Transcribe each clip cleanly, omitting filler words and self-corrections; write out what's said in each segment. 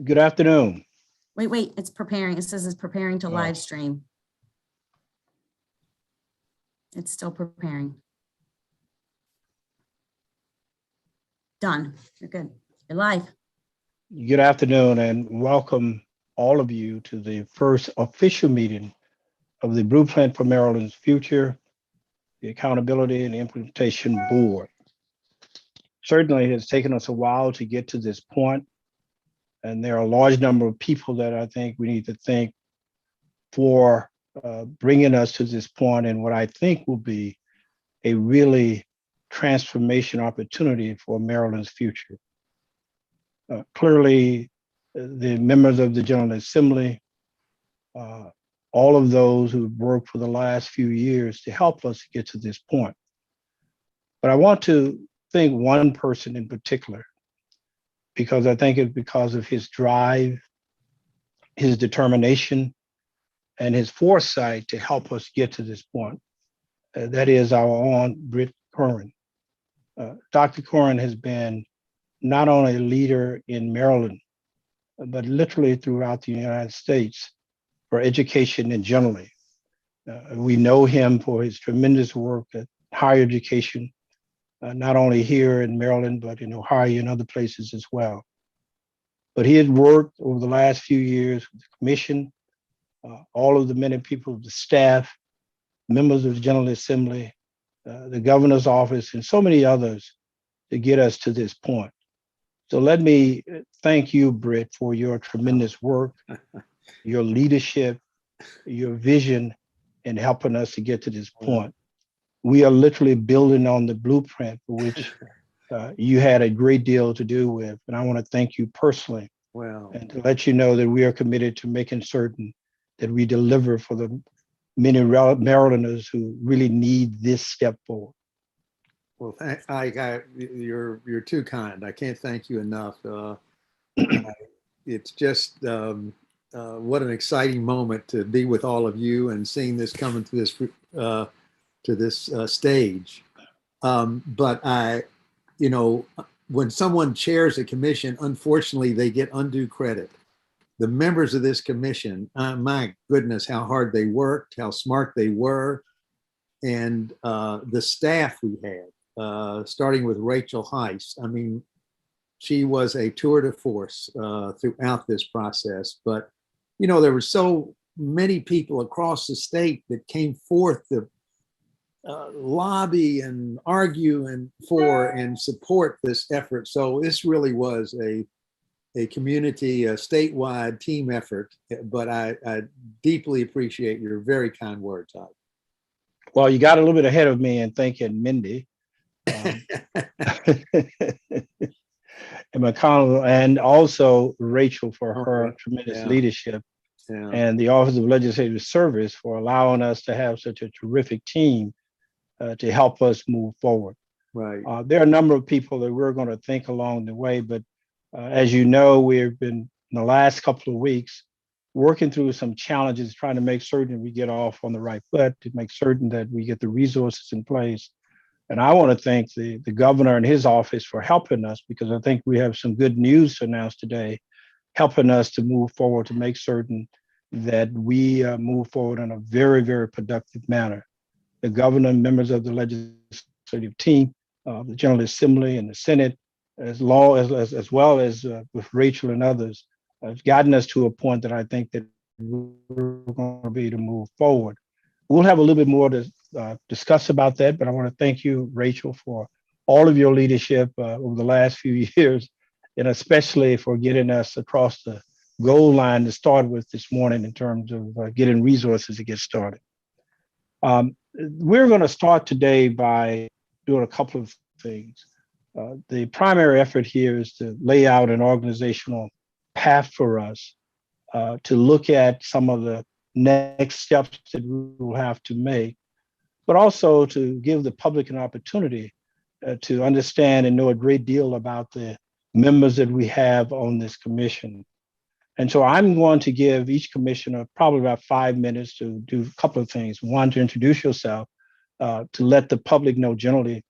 Good afternoon. Wait, it's preparing. It says it's preparing to live stream. It's still preparing. Done. You're good. You're live. Good afternoon and welcome all of you to the first official meeting of the Blueprint for Maryland's Future, the Accountability and Implementation Board. Certainly it has taken us a while to get to this point, and there are a large number of people that I think we need to thank for bringing us to this point and what I think will be a really transformation opportunity for Maryland's future. Clearly, the members of the General Assembly, all of those who've worked for the last few years to help us get to this point. But I want to thank one person in particular, because I think it's because of his drive, his determination, and his foresight to help us get to this point. That is our own Britt Curran. Dr. Curran has been not only a leader in Maryland, but literally throughout the United States for education and generally. We know him for his tremendous work at higher education, not only here in Maryland, but in Ohio and other places as well. But he had worked over the last few years with the commission, all of the many people of the staff, members of the General Assembly, the governor's office, and so many others to get us to this point. So let me thank you, Britt, for your tremendous work, your leadership, your vision in helping us to get to this point. We are literally building on the blueprint for which you had a great deal to do with. And I want to thank you personally and to let you know that we are committed to making certain that we deliver for the many Marylanders who really need this step forward. Well, you're too kind. I can't thank you enough. It's just what an exciting moment to be with all of you and seeing this coming to this stage. But when someone chairs a commission, unfortunately, they get undue credit. The members of this commission, my goodness, how hard they worked, how smart they were, and the staff we had, starting with Rachel Heiss. I mean, she was a tour de force throughout this process. But, there were so many people across the state that came forth to lobby and argue for and support this effort. So this really was a community, a statewide team effort, but I deeply appreciate your very kind words, Todd. Well, you got a little bit ahead of me in thanking Mindy and McConnell, and also Rachel for her tremendous leadership, and the Office of Legislative Service for allowing us to have such a terrific team to help us move forward. Right. There are a number of people that we're going to think along the way, but as you know, we've been in the last couple of weeks working through some challenges, trying to make certain we get off on the right foot, to make certain that we get the resources in place. And I want to thank the governor and his office for helping us, because I think we have some good news to announce today, helping us to move forward, to make certain that we move forward in a very, very productive manner. The governor and members of the legislative team, the General Assembly and the Senate, as well as with Rachel and others, has gotten us to a point that I think that we're going to be able to move forward. We'll have a little bit more to discuss about that, but I want to thank you, Rachel, for all of your leadership over the last few years, and especially for getting us across the goal line to start with this morning in terms of getting resources to get started. We're going to start today by doing a couple of things. The primary effort here is to lay out an organizational path for us to look at some of the next steps that we will have to make, but also to give the public an opportunity to understand and know a great deal about the members that we have on this commission. And so I'm going to give each commissioner probably about 5 minutes to do a couple of things. One, to introduce yourself, to let the public know generally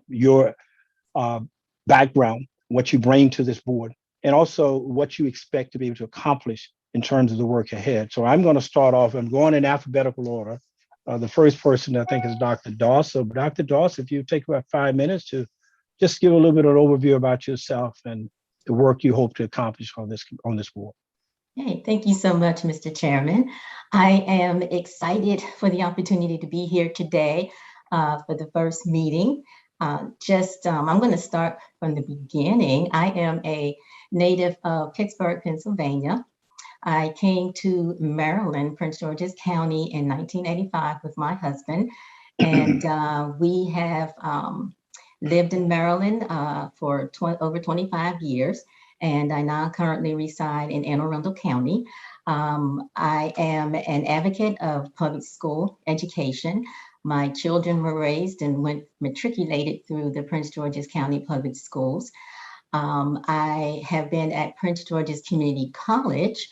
your background, what you bring to this board, and also what you expect to be able to accomplish in terms of the work ahead. So I'm going to start off, I'm going in alphabetical order. The first person I think is Dr. Doss. So Dr. Doss, if you take about 5 minutes to just give a little bit of an overview about yourself and the work you hope to accomplish on this board. Hey, thank you so much, Mr. Chairman. I am excited for the opportunity to be here today for the first meeting. I'm going to start from the beginning. I am a native of Pittsburgh, Pennsylvania. I came to Maryland, Prince George's County in 1985 with my husband. And we have lived in Maryland for over 25 years. And I now currently reside in Anne Arundel County. I am an advocate of public school education. My children were raised and matriculated through the Prince George's County Public Schools. I have been at Prince George's Community College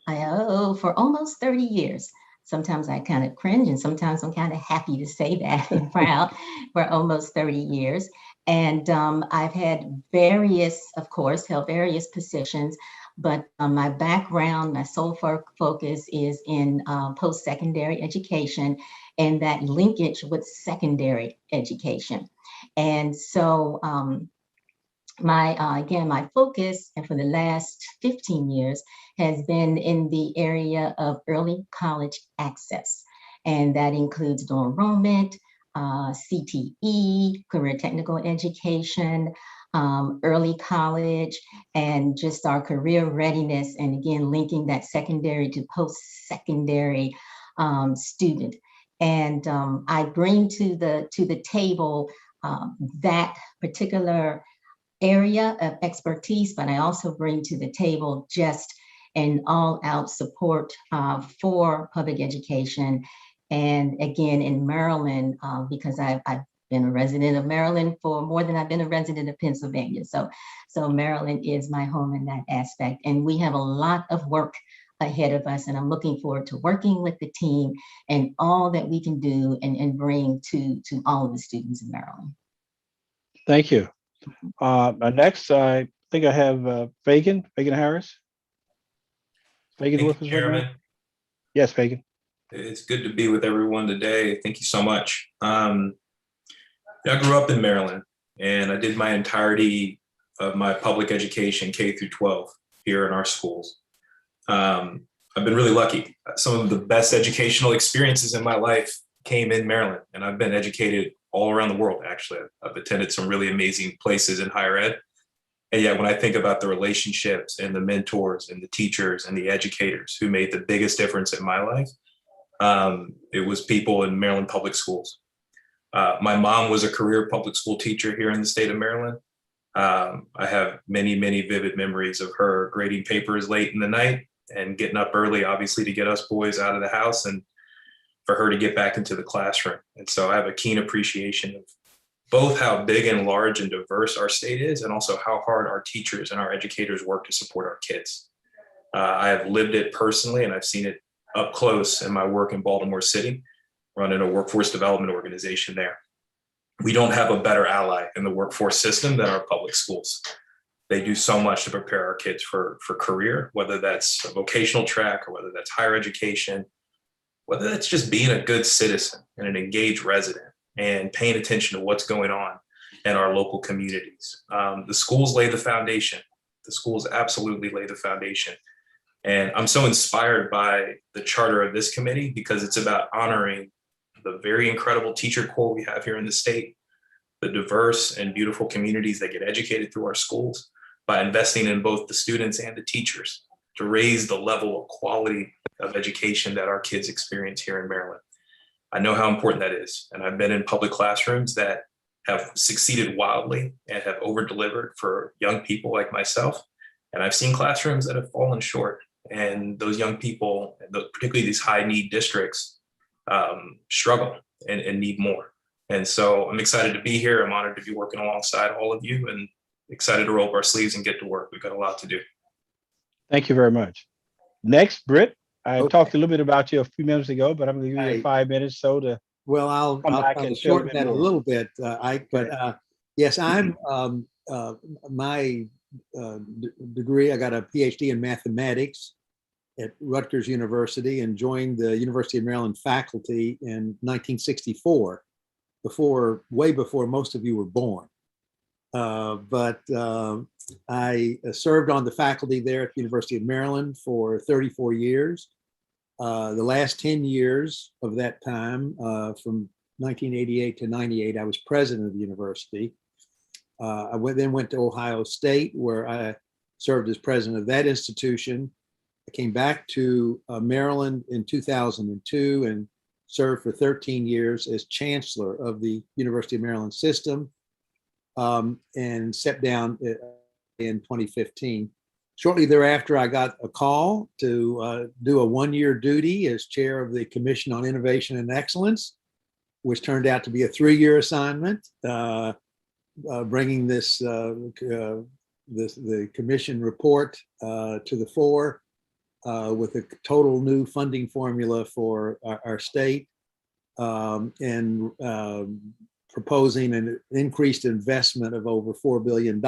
for almost 30 years. Sometimes I kind of cringe and sometimes I'm kind of happy to say that and proud for almost 30 years. And I've had held various positions, but my background, my sole focus is in post-secondary education and that linkage with secondary education. And so my focus, and for the last 15 years, has been in the area of early college access. And that includes dual enrollment, CTE, career technical education, early college, and just our career readiness. And again, linking that secondary to post-secondary student. And I bring to the table that particular area of expertise, but I also bring to the table just an all-out support for public education. And again, in Maryland, because I've been a resident of Maryland for more than I've been a resident of Pennsylvania. So Maryland is my home in that aspect. And we have a lot of work ahead of us. And I'm looking forward to working with the team and all that we can do and bring to all of the students in Maryland. Thank you. Next, I think I have Fagan Harris. Fagan with us right now? Yes, Fagan. It's good to be with everyone today. Thank you so much. I grew up in Maryland and I did my entirety of my public education, K through 12, here in our schools. I've been really lucky. Some of the best educational experiences in my life came in Maryland, and I've been educated all around the world, actually. I've attended some really amazing places in higher ed. And yet when I think about the relationships and the mentors and the teachers and the educators who made the biggest difference in my life, it was people in Maryland public schools. My mom was a career public school teacher here in the state of Maryland. I have many, many vivid memories of her grading papers late in the night and getting up early, obviously, to get us boys out of the house and for her to get back into the classroom. And so I have a keen appreciation of both how big and large and diverse our state is, and also how hard our teachers and our educators work to support our kids. I have lived it personally, and I've seen it up close in my work in Baltimore City, running a workforce development organization there. We don't have a better ally in the workforce system than our public schools. They do so much to prepare our kids for career, whether that's a vocational track or whether that's higher education, whether that's just being a good citizen and an engaged resident and paying attention to what's going on in our local communities. The schools lay the foundation. The schools absolutely lay the foundation. And I'm so inspired by the charter of this committee because it's about honoring the very incredible teacher corps we have here in the state, the diverse and beautiful communities that get educated through our schools, by investing in both the students and the teachers to raise the level of quality of education that our kids experience here in Maryland. I know how important that is. And I've been in public classrooms that have succeeded wildly and have over-delivered for young people like myself. And I've seen classrooms that have fallen short. And those young people, particularly these high-need districts, struggle and need more. And so I'm excited to be here. I'm honored to be working alongside all of you and excited to roll up our sleeves and get to work. We've got a lot to do. Thank you very much. Next, Britt. I Okay. talked a little bit about you a few minutes ago, but I'm going to give you 5 minutes so to. Well, I'll back try to and fill shorten in that a more. little bit, Ike, but yes, I'm my degree. I got a PhD in mathematics at Rutgers University and joined the University of Maryland faculty in 1964, way before most of you were born. But I served on the faculty there at the University of Maryland for 34 years. The last 10 years of that time, from 1988 to 98, I was president of the university. I then went to Ohio State, where I served as president of that institution. I came back to Maryland in 2002 and served for 13 years as chancellor of the University of Maryland system, and stepped down in 2015. Shortly thereafter, I got a call to do a one-year duty as chair of the Commission on Innovation and Excellence, which turned out to be a 3-year assignment, bringing the commission report to the fore with a total new funding formula for our state, and proposing an increased investment of over $4 billion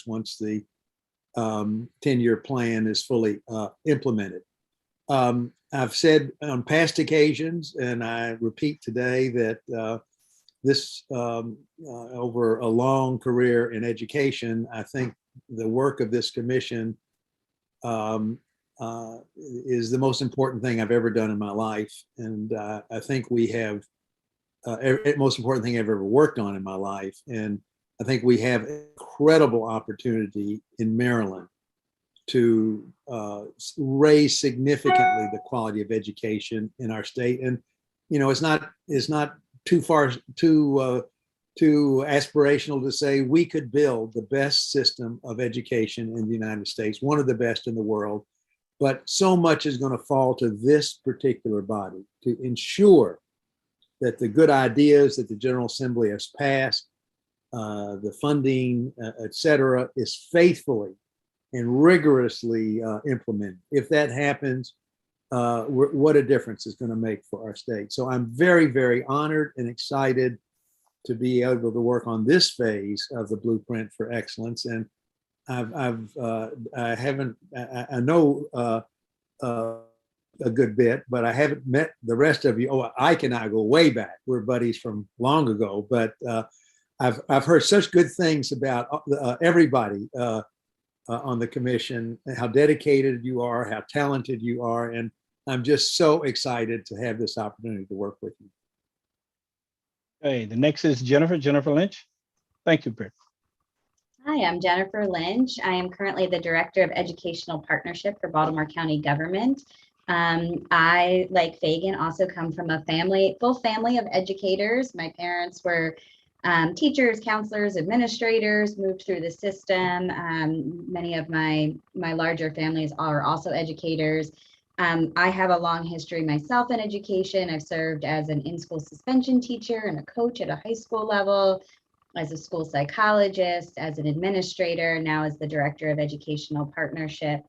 once the 10-year plan is fully implemented. I've said on past occasions, and I repeat today, that this over a long career in education, I think the work of this commission is the most important thing I've ever done in my life. And I think we have most important thing I've ever worked on in my life. And I think we have incredible opportunity in Maryland to raise significantly the quality of education in our state. And, you know, it's not too aspirational to say we could build the best system of education in the United States, one of the best in the world. But so much is going to fall to this particular body to ensure that the good ideas that the General Assembly has passed, the funding, et cetera, is faithfully and rigorously implemented. If that happens, what a difference it's going to make for our state. So I'm very, very honored and excited to be able to work on this phase of the Blueprint for Excellence. And I know a good bit, but I haven't met the rest of you. Oh, Ike and I go way back. We're buddies from long ago, but I've heard such good things about everybody on the commission, how dedicated you are, how talented you are, and I'm just so excited to have this opportunity to work with you. Okay, the next is Jennifer Lynch. Thank you, Britt. Hi, I'm Jennifer Lynch. I am currently the Director of Educational Partnership for Baltimore County Government. I, like Fagan, also come from a full family of educators. My parents were teachers, counselors, administrators, moved through the system. Many of my larger families are also educators. I have a long history myself in education. I've served as an in-school suspension teacher and a coach at a high school level, as a school psychologist, as an administrator, now as the Director of Educational Partnership.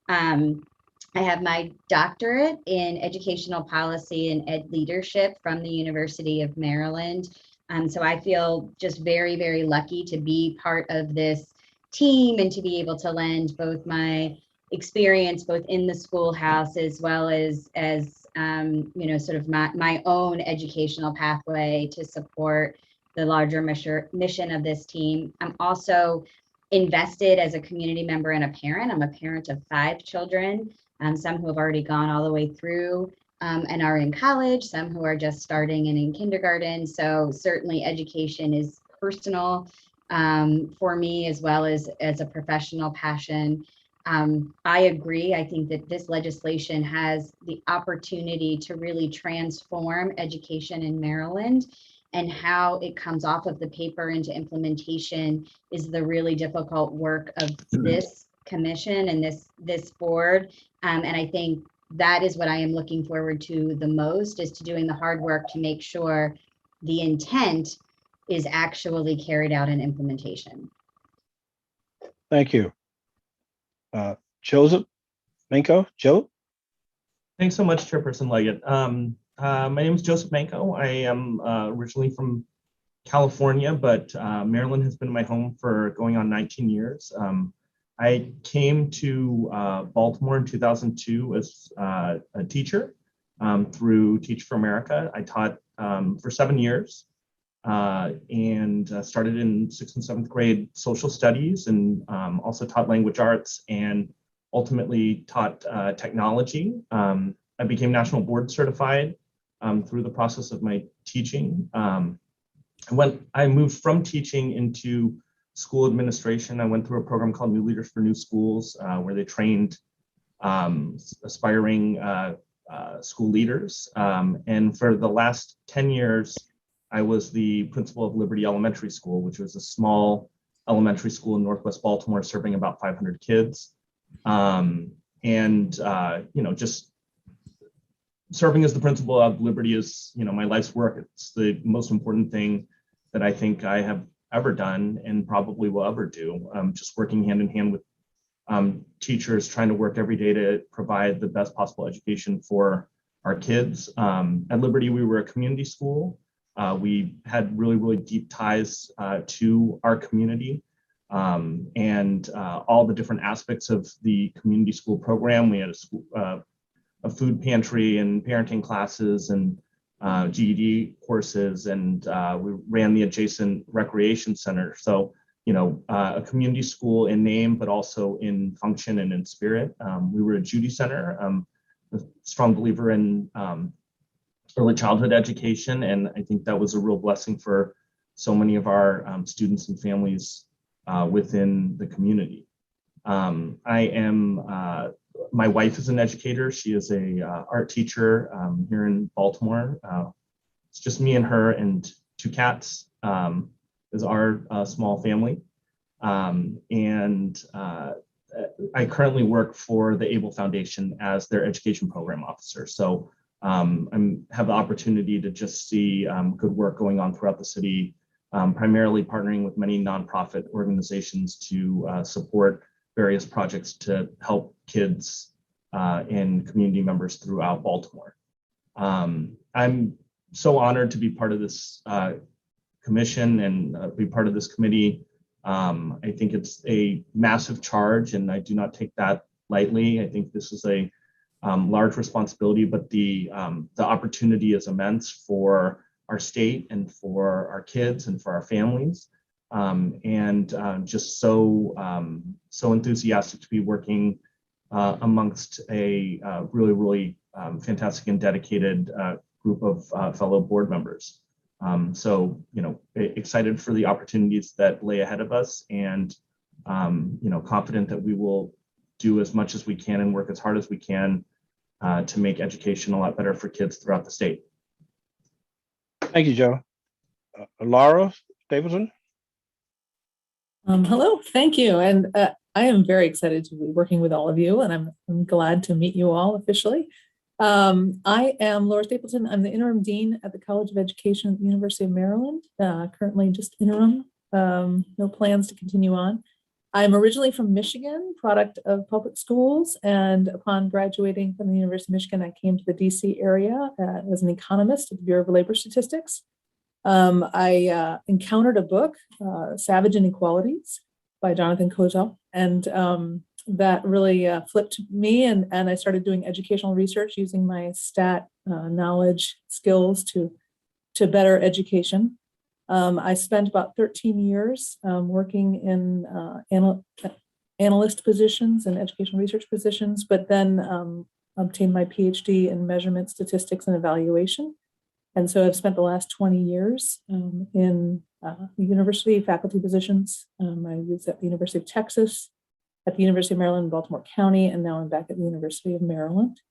I have my doctorate in educational policy and ed leadership from the University of Maryland. So I feel just very, very lucky to be part of this team and to be able to lend both my experience both in the schoolhouse as well as you know, sort of my own educational pathway to support the larger mission of this team. I'm also invested as a community member and a parent. I'm a parent of 5 children, some who have already gone all the way through and are in college, some who are just starting and in kindergarten. So certainly education is personal for me as well as a professional passion. I agree. I think that this legislation has the opportunity to really transform education in Maryland, and how it comes off of the paper into implementation is the really difficult work of this commission and this board. And I think that is what I am looking forward to the most, is to doing the hard work to make sure the intent is actually carried out in implementation. Thank you. Joseph Manko, Joe? Thanks so much, Chairperson Leggett. My name is Joseph Manko. I am originally from California, but Maryland has been my home for going on 19 years. I came to Baltimore in 2002 as a teacher through Teach for America. I taught for 7 years and started in 6th and 7th grade social studies, and also taught language arts, and ultimately taught technology. I became national board certified through the process of my teaching. When I moved from teaching into school administration, I went through a program called New Leaders for New Schools, where they trained aspiring school leaders. And for the last 10 years, I was the principal of Liberty Elementary School, which was a small elementary school in Northwest Baltimore, serving about 500 kids. Just serving as the principal of Liberty is, my life's work. It's the most important thing that I think I have ever done and probably will ever do. Just working hand in hand with teachers, trying to work every day to provide the best possible education for our kids. At Liberty, we were a community school. We had really, really deep ties to our community and all the different aspects of the community school program. We had a food pantry and parenting classes and GED courses, and we ran the adjacent recreation center. So, a community school in name, but also in function and in spirit. We were a Judy Center, a strong believer in early childhood education, and I think that was a real blessing for so many of our students and families within the community. My wife is an educator. She is a art teacher here in Baltimore. It's just me and her and 2 cats is our small family. I currently work for the AIB Foundation as their education program officer. So I have the opportunity to just see good work going on throughout the city, primarily partnering with many nonprofit organizations to support various projects to help kids and community members throughout Baltimore. I'm so honored to be part of this commission and be part of this committee. I think it's a massive charge, and I do not take that lightly. I think this is a large responsibility, but the opportunity is immense for our state and for our kids and for our families. Just so enthusiastic to be working amongst a really, really fantastic and dedicated group of fellow board members. Excited for the opportunities that lay ahead of us, and confident that we will do as much as we can and work as hard as we can to make education a lot better for kids throughout the state. Thank you, Joe. Laura Stapleton. Hello, thank you. And I am very excited to be working with all of you, and I'm glad to meet you all officially. I am Laura Stapleton. I'm the interim dean at the College of Education at the University of Maryland, currently just interim, no plans to continue on. I'm originally from Michigan, product of public schools, and upon graduating from the University of Michigan, I came to the DC area as an economist at the Bureau of Labor Statistics. I encountered a book, Savage Inequalities by Jonathan Kozol, and that really flipped me, and I started doing educational research using my stat knowledge skills to better education. I spent about 13 years working in analyst positions and educational research positions, but then obtained my PhD in measurement, statistics, and evaluation. And so I've spent the last 20 years in university faculty positions. I was at the University of Texas, at the University of Maryland, Baltimore County, and now I'm back at the University of Maryland.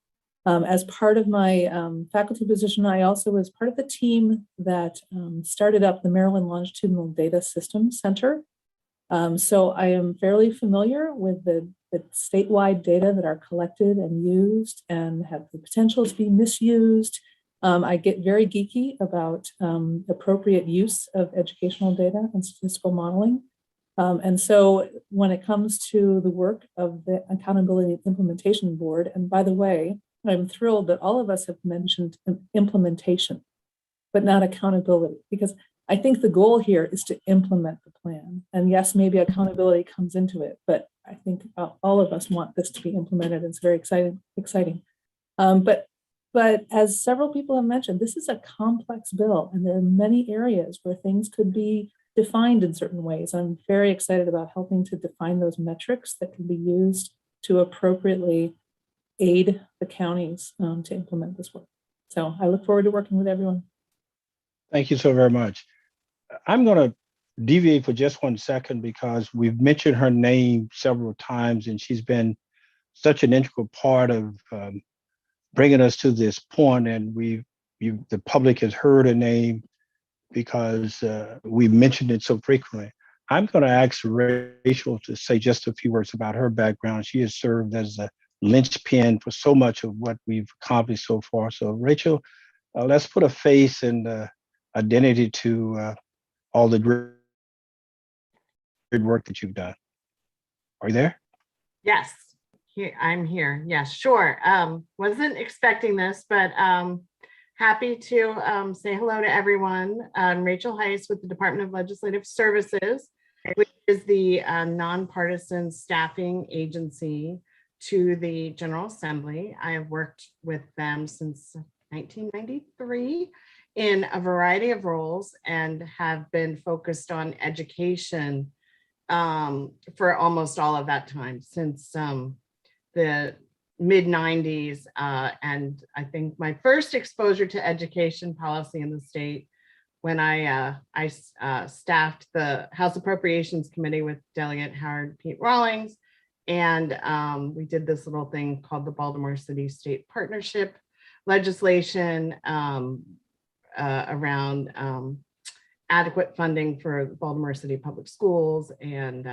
As part of my faculty position, I also was part of the team that started up the Maryland Longitudinal Data Systems Center. So I am fairly familiar with the statewide data that are collected and used and have the potential to be misused. I get very geeky about appropriate use of educational data and statistical modeling. And so when it comes to the work of the Accountability and Implementation Board, and by the way, I'm thrilled that all of us have mentioned implementation, but not accountability, because I think the goal here is to implement the plan. And yes, maybe accountability comes into it, but I think all of us want this to be implemented. It's very exciting. But as several people have mentioned, this is a complex bill, and there are many areas where things could be defined in certain ways. I'm very excited about helping to define those metrics that can be used to appropriately aid the counties to implement this work. So I look forward to working with everyone. Thank you so very much. I'm going to deviate for just 1 second because we've mentioned her name several times, and she's been such an integral part of bringing us to this point. And the public has heard her name because we mentioned it so frequently. I'm going to ask Rachel to say just a few words about her background. She has served as a linchpin for so much of what we've accomplished so far. So Rachel, let's put a face and identity to all the great work that you've done. Are you there? Yes, I'm here. Yes, sure. Wasn't expecting this, but happy to say hello to everyone. I'm Rachel Heiss with the Department of Legislative Services, which is the nonpartisan staffing agency to the General Assembly. I have worked with them since 1993 in a variety of roles and have been focused on education for almost all of that time, since the mid 90s. And I think my first exposure to education policy in the state when I staffed the House Appropriations Committee with Delegate Howard Pete Rawlings. And we did this little thing called the Baltimore City State Partnership legislation around adequate funding for Baltimore City Public Schools. And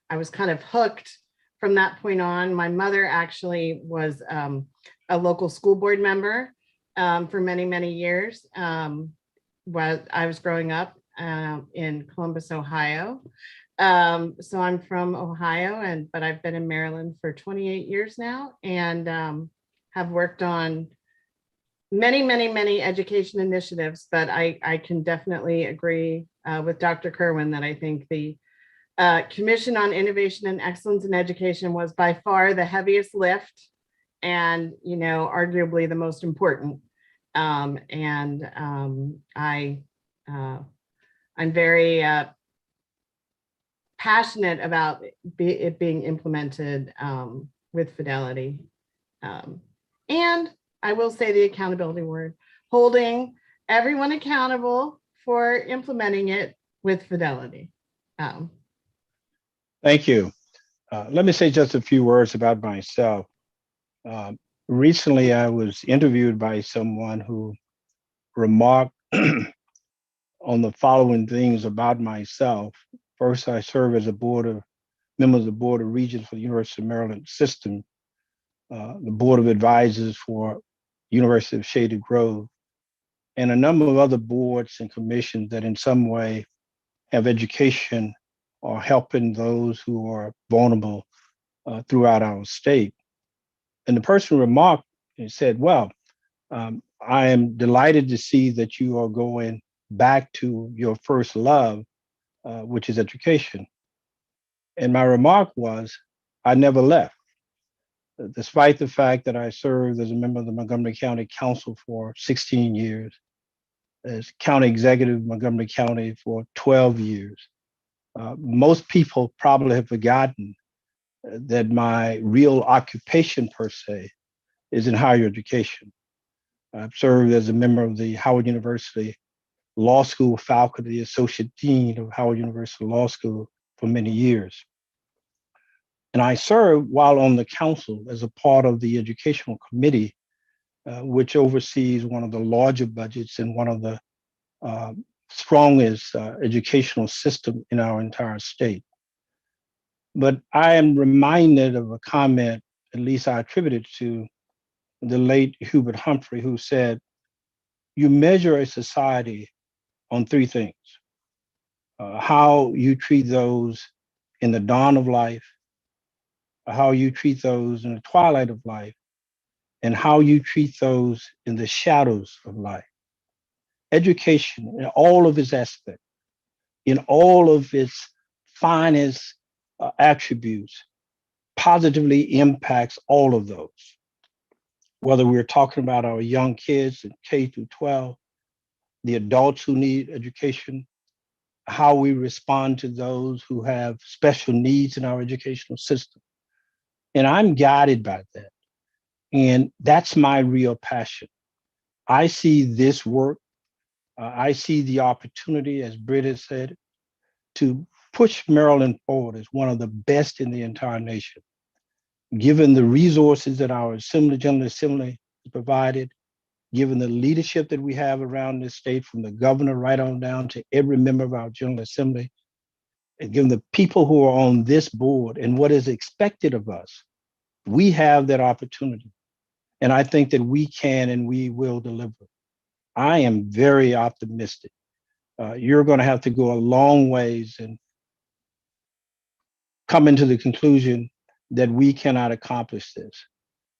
I was kind of hooked from that point on. My mother actually was a local school board member for many, many years. While I was growing up in Columbus, Ohio. So I'm from Ohio, but I've been in Maryland for 28 years now, and have worked on many, many, many education initiatives. But I can definitely agree with Dr. Kerwin that I think the Commission on Innovation and Excellence in Education was by far the heaviest lift, and arguably the most important. I'm very passionate about it being implemented with fidelity. And I will say the accountability word, holding everyone accountable for implementing it with fidelity. Thank you. Let me say just a few words about myself. Recently, I was interviewed by someone who remarked on the following things about myself. First, I serve as member of the Board of Regents for the University of Maryland system, the Board of Advisors for University of Shady Grove, and a number of other boards and commissions that in some way have education or helping those who are vulnerable throughout our state. And the person remarked and said, well, I am delighted to see that you are going back to your first love, which is education. And my remark was, I never left. Despite the fact that I served as a member of the Montgomery County Council for 16 years, as county executive of Montgomery County for 12 years. Most people probably have forgotten that my real occupation per se is in higher education. I've served as a member of the Howard University Law School faculty, associate dean of Howard University Law School for many years. And I served while on the council as a part of the educational committee, which oversees one of the larger budgets and one of the strongest educational system in our entire state. But I am reminded of a comment, at least I attribute it to the late Hubert Humphrey, who said, you measure a society on three things: how you treat those in the dawn of life, how you treat those in the twilight of life, and how you treat those in the shadows of life. Education in all of its aspects, in all of its finest attributes positively impacts all of those. Whether we're talking about our young kids in K through 12, the adults who need education, how we respond to those who have special needs in our educational system. And I'm guided by that. And that's my real passion. I see this work, I see the opportunity, as Britt has said, to push Maryland forward as one of the best in the entire nation. Given the resources that our General Assembly has provided, given the leadership that we have around this state, from the governor right on down to every member of our General Assembly, and given the people who are on this board and what is expected of us, we have that opportunity. And I think that we can and we will deliver. I am very optimistic. You're going to have to go a long ways and come into the conclusion that we cannot accomplish this.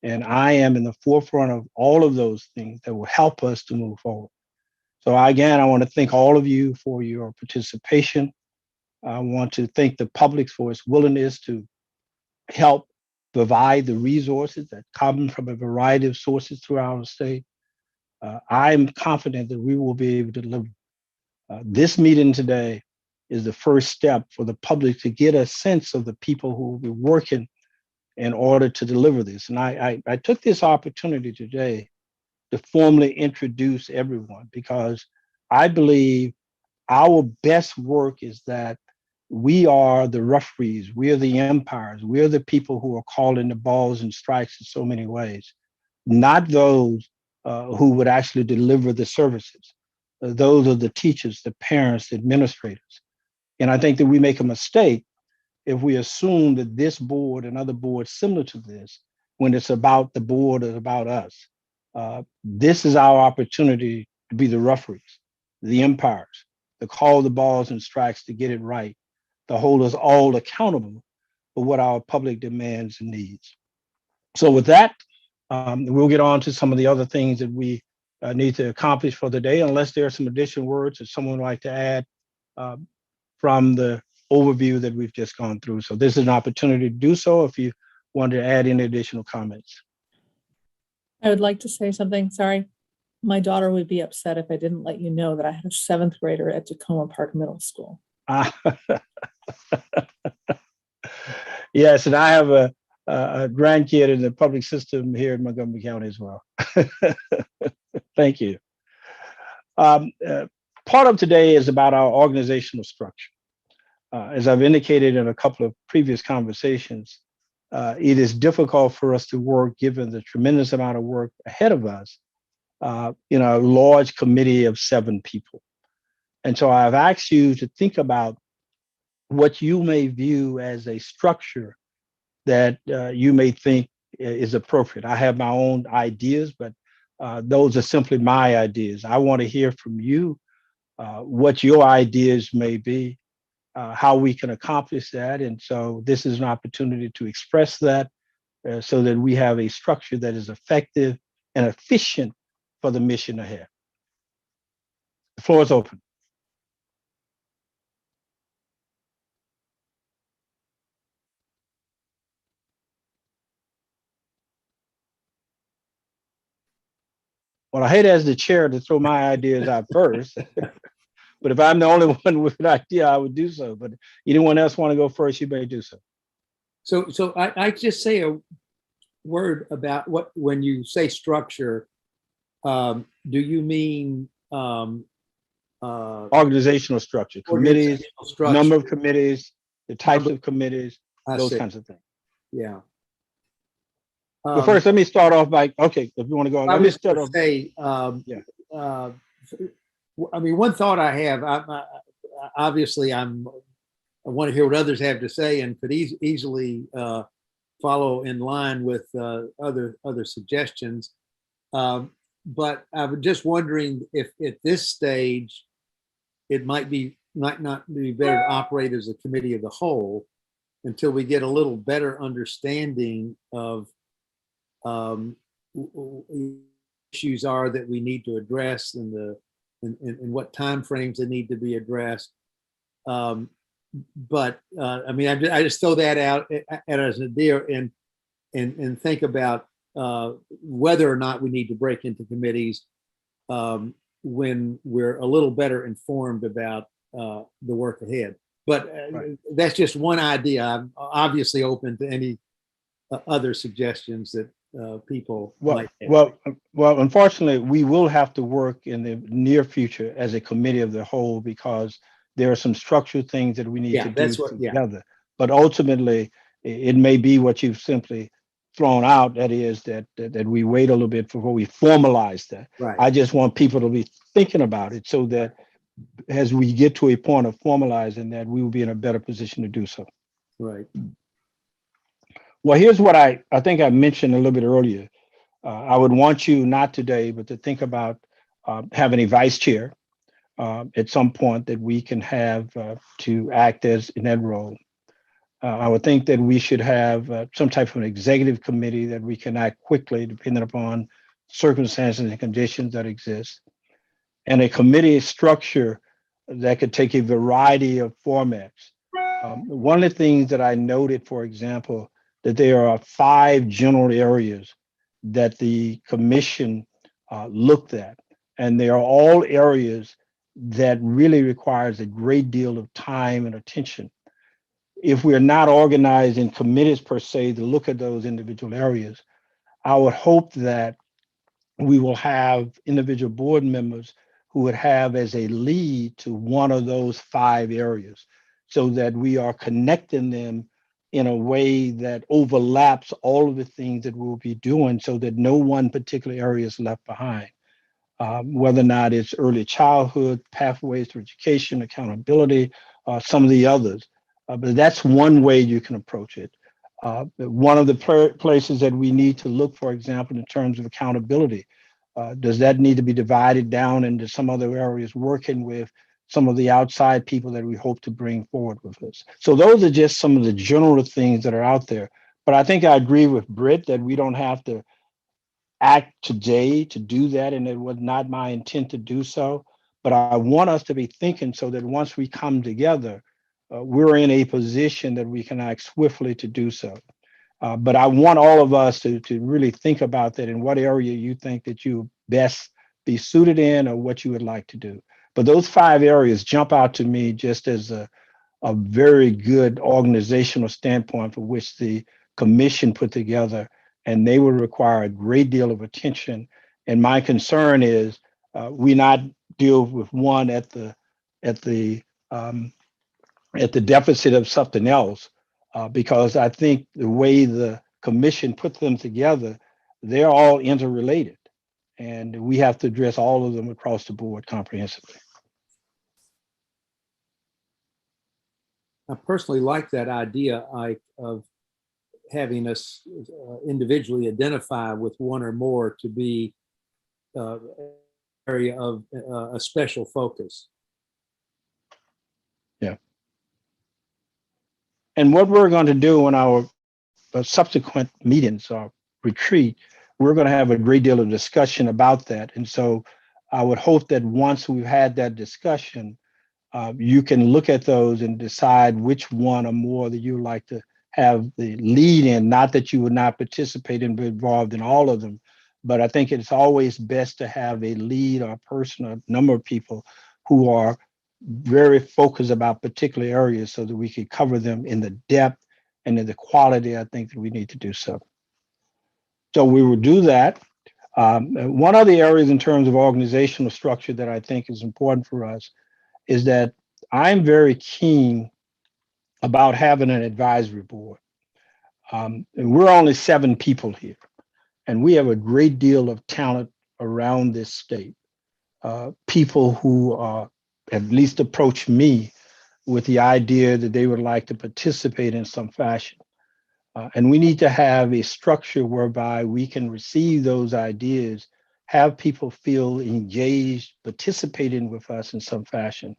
And I am in the forefront of all of those things that will help us to move forward. So again, I want to thank all of you for your participation. I want to thank the public for its willingness to help provide the resources that come from a variety of sources throughout our state. I'm confident that we will be able to deliver. This meeting today is the first step for the public to get a sense of the people who will be working in order to deliver this. And I took this opportunity today to formally introduce everyone, because I believe our best work is that we are the referees, we are the umpires, we are the people who are calling the balls and strikes in so many ways, not those who would actually deliver the services. Those are the teachers, the parents, the administrators. And I think that we make a mistake if we assume that this board and other boards similar to this, when it's about the board or about us. This is our opportunity to be the referees, the umpires, to call the balls and strikes, to get it right, to hold us all accountable for what our public demands and needs. So with that, we'll get on to some of the other things that we need to accomplish for the day, unless there are some additional words that someone would like to add from the overview that we've just gone through. So this is an opportunity to do so if you want to add any additional comments. I would like to say something. Sorry. My daughter would be upset if I didn't let you know that I had a 7th grader at Tacoma Park Middle School. Yes, and I have a grandkid in the public system here in Montgomery County as well. Thank you. Part of today is about our organizational structure. As I've indicated in a couple of previous conversations, it is difficult for us to work given the tremendous amount of work ahead of us in a large committee of 7 people. And so I've asked you to think about what you may view as a structure that you may think is appropriate. I have my own ideas, but those are simply my ideas. I want to hear from you what your ideas may be, how we can accomplish that. And so this is an opportunity to express that so that we have a structure that is effective and efficient for the mission ahead. The floor is open. Well, I hate as the chair to throw my ideas out first, but if I'm the only one with an idea, I would do so. But anyone else want to go first, you may do so. So I just say a word about what, when you say structure, do you mean Organizational structure, committees, organizational structure? number of committees, the types of committees, I those see. kinds of things. Yeah. But first, let me start off by, okay, if you want to go, let me start off. Say, Yeah. I mean, one thought I have, obviously I want to hear what others have to say and could easily follow in line with other suggestions. But I was just wondering if at this stage, it might not be better to operate as a committee of the whole until we get a little better understanding of issues are that we need to address and what timeframes they need to be addressed. but I mean, I just throw that out as an idea and think about whether or not we need to break into committees when we're a little better informed about the work ahead. But that's just one idea. I'm obviously open to any other suggestions that people might have. Well, unfortunately, we will have to work in the near future as a committee of the whole because there are some structural things that we need to do together. But ultimately, it may be what you've simply thrown out. That is that we wait a little bit before we formalize that. Right. I just want people to be thinking about it so that as we get to a point of formalizing that, we will be in a better position to do so. Right. Well, here's what I think I mentioned a little bit earlier. I would want you not today, but to think about having a vice chair at some point that we can have to act as in that role. I would think that we should have some type of an executive committee that we can act quickly depending upon circumstances and conditions that exist. And a committee structure that could take a variety of formats. One of the things that I noted, for example, that there are 5 general areas that the commission looked at, and they are all areas that really requires a great deal of time and attention. If we're not organized in committees per se to look at those individual areas, I would hope that we will have individual board members who would have as a lead to one of those 5 areas so that we are connecting them in a way that overlaps all of the things that we'll be doing so that no one particular area is left behind. Whether or not it's early childhood, pathways to education, accountability, some of the others. But that's one way you can approach it. One of the places that we need to look, for example, in terms of accountability, does that need to be divided down into some other areas, working with some of the outside people that we hope to bring forward with us? So those are just some of the general things that are out there. But I think I agree with Britt that we don't have to act today to do that, and it was not my intent to do so. But I want us to be thinking so that once we come together, we're in a position that we can act swiftly to do so. But I want all of us to really think about that in what area you think that you best be suited in or what you would like to do. But those 5 areas jump out to me just as a very good organizational standpoint for which the commission put together, and they will require a great deal of attention. And my concern is we not deal with one at the deficit of something else, because I think the way the commission put them together, they're all interrelated, and we have to address all of them across the board comprehensively. I personally like that idea, Ike, of having us individually identify with one or more to be area of a special focus. Yeah. And what we're going to do in our subsequent meetings or retreat, we're going to have a great deal of discussion about that. And so I would hope that once we've had that discussion, you can look at those and decide which one or more that you would like to have the lead in. Not that you would not participate and be involved in all of them, but I think it's always best to have a lead or a person or a number of people who are very focused about particular areas so that we can cover them in the depth and in the quality I think that we need to do so. So we will do that. One of the areas in terms of organizational structure that I think is important for us is that I'm very keen about having an advisory board. And we're only 7 people here, and we have a great deal of talent around this state. People who at least approach me with the idea that they would like to participate in some fashion. And we need to have a structure whereby we can receive those ideas, have people feel engaged, participating with us in some fashion.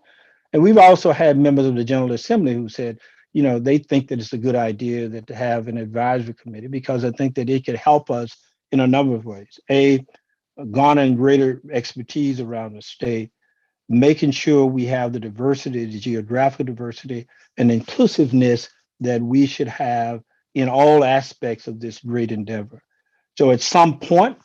And we've also had members of the General Assembly who said, you know, they think that it's a good idea that to have an advisory committee because I think that it could help us in a number of ways. Garnering greater expertise around the state, making sure we have the diversity, the geographical diversity and inclusiveness that we should have in all aspects of this great endeavor. So at some point,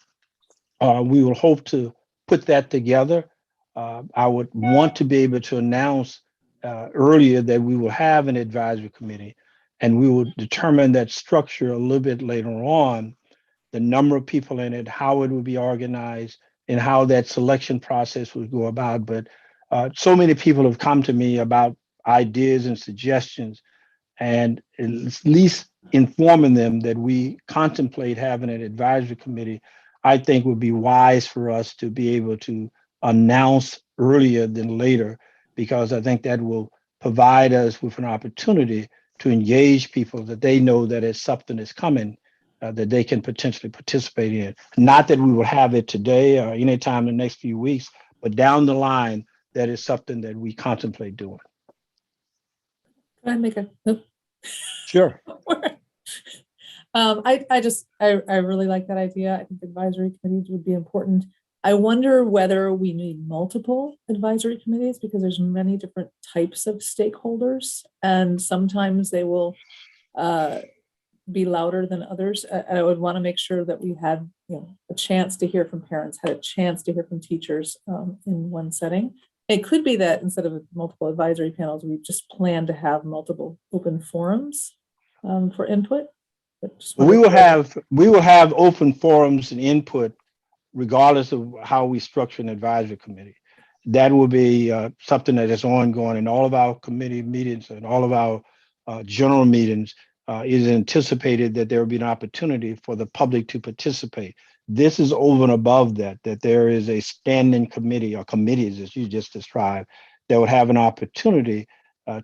we will hope to put that together. I would want to be able to announce earlier that we will have an advisory committee, and we will determine that structure a little bit later on, the number of people in it, how it would be organized, and how that selection process would go about. But so many people have come to me about ideas and suggestions, and at least informing them that we contemplate having an advisory committee, I think would be wise for us to be able to announce earlier than later, because I think that will provide us with an opportunity to engage people that they know that it's something that's coming that they can potentially participate in. Not that we will have it today or anytime in the next few weeks, but down the line, that is something that we contemplate doing. Can I make a, nope. Sure. I really like that idea. I think advisory committees would be important. I wonder whether we need multiple advisory committees because there's many different types of stakeholders, and sometimes they will be louder than others. I would want to make sure that we had, a chance to hear from parents, had a chance to hear from teachers in one setting. It could be that instead of multiple advisory panels, we just plan to have multiple open forums for input. We will have open forums and input regardless of how we structure an advisory committee. That will be something that is ongoing in all of our committee meetings and all of our general meetings. It is anticipated that there will be an opportunity for the public to participate. This is over and above that there is a standing committee or committees, as you just described, that would have an opportunity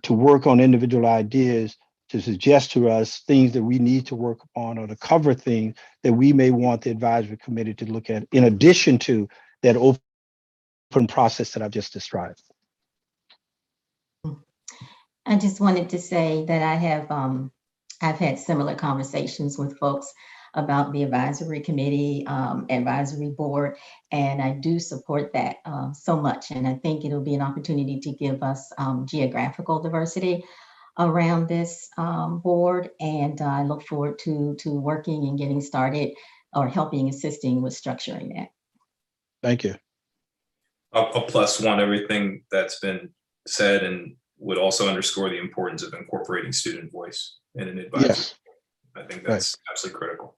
to work on individual ideas, to suggest to us things that we need to work upon or to cover things that we may want the advisory committee to look at, in addition to that open process that I've just described. I just wanted to say that I've had similar conversations with folks about the advisory committee, advisory board, and I do support that so much. And I think it'll be an opportunity to give us geographical diversity around this board. And I look forward to working and getting started or assisting with structuring that. Thank you. I'll plus one everything that's been said, and would also underscore the importance of incorporating student voice in an advisory. Yes. I think that's absolutely critical.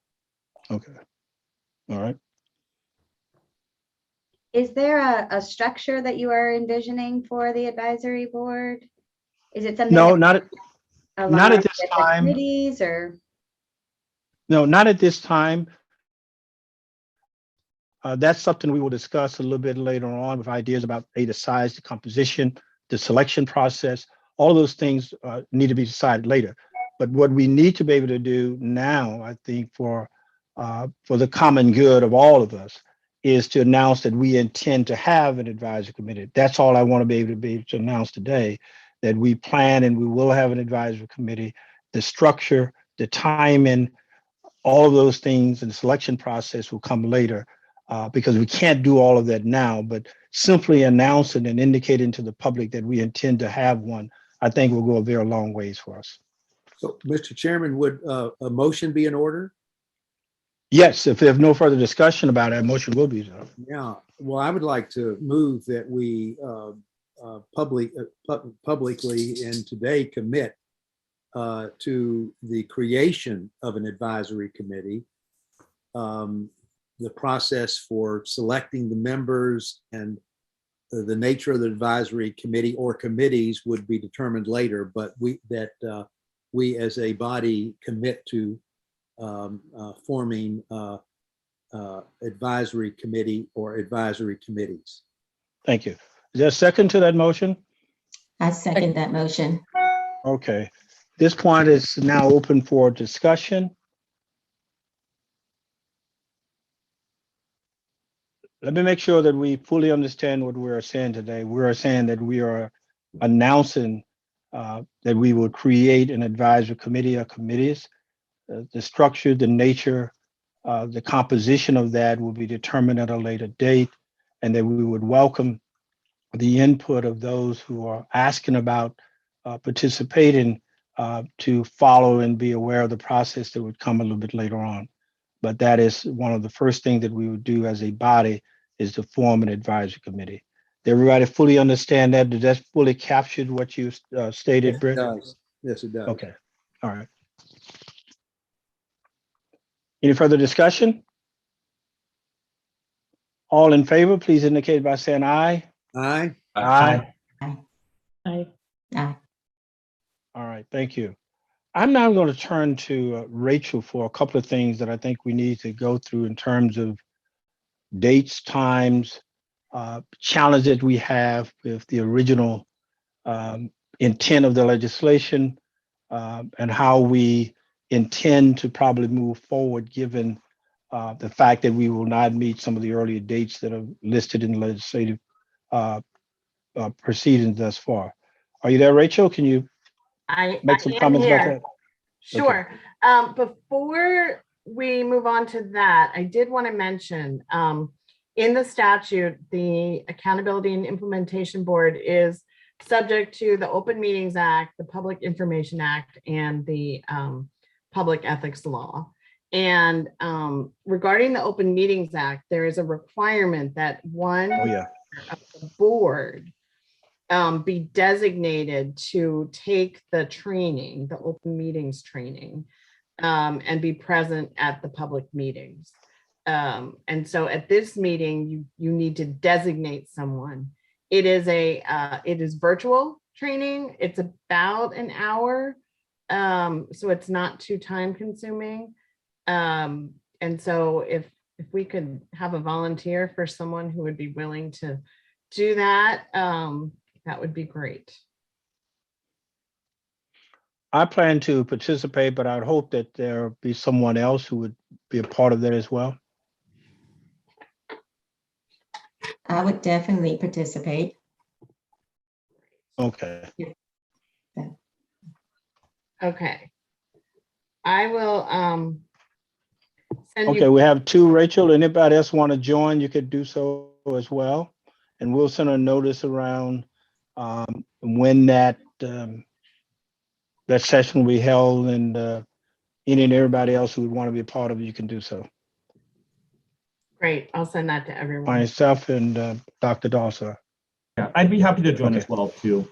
Okay. All right. Is there a structure that you are envisioning for the advisory board? Is it something? No, that not at this with the time. committees or? No, not at this time. That's something we will discuss a little bit later on with ideas about the size, the composition, the selection process. All of those things need to be decided later. But what we need to be able to do now, I think, for the common good of all of us, is to announce that we intend to have an advisory committee. That's all I want to be able to announce today, that we plan and we will have an advisory committee. The structure, the timing, all of those things, and the selection process will come later. Because we can't do all of that now, but simply announcing and indicating to the public that we intend to have one, I think will go a very long ways for us. So, Mr. Chairman, would a motion be in order? Yes, if there's no further discussion about it, a motion will be done. Yeah, well, I would like to move that we publicly and today commit to the creation of an advisory committee. The process for selecting the members and the nature of the advisory committee or committees would be determined later, but we as a body commit to forming advisory committee or advisory committees. Thank you. Is there a second to that motion? I second that motion. Okay. This point is now open for discussion. Let me make sure that we fully understand what we're saying today. We're saying that we are announcing that we will create an advisory committee or committees. The structure, the nature, the composition of that will be determined at a later date, and that we would welcome the input of those who are asking about participating to follow and be aware of the process that would come a little bit later on. But that is one of the first things that we would do as a body is to form an advisory committee. Did everybody fully understand that? Did that fully capture what you stated, Yes, it Britt? does. Yes, it does. Okay, all right. Any further discussion? All in favor, please indicate by saying aye. Aye. Aye. I, Aye. All right, thank you. I'm now going to turn to Rachel for a couple of things that I think we need to go through in terms of dates, times, challenges we have with the original intent of the legislation, and how we intend to probably move forward given the fact that we will not meet some of the earlier dates that are listed in the legislative proceedings thus far. Are you there, Rachel? Can you I make some am comments about here. that? Sure. Before we move on to that, I did want to mention in the statute, the Accountability and Implementation Board is subject to the Open Meetings Act, the Public Information Act, and the Public Ethics Law. And regarding the Open Meetings Act, there is a requirement that one Oh, yeah. of the board be designated to take the training, the open meetings training, and be present at the public meetings. And so at this meeting, you need to designate someone. It is virtual training. It's about an hour. So it's not too time consuming. And so if we could have a volunteer for someone who would be willing to do that, that would be great. I plan to participate, but I'd hope that there be someone else who would be a part of that as well. I would definitely participate. Okay. Okay. I will send Okay, you. we have two. Rachel, anybody else want to join? You could do so as well. And we'll send a notice around when that session will be held, and any and everybody else who would want to be a part of it, you can do so. Great. I'll send that to everyone. Myself and Dr. Dawson. Yeah, I'd be happy to join Okay. as well too,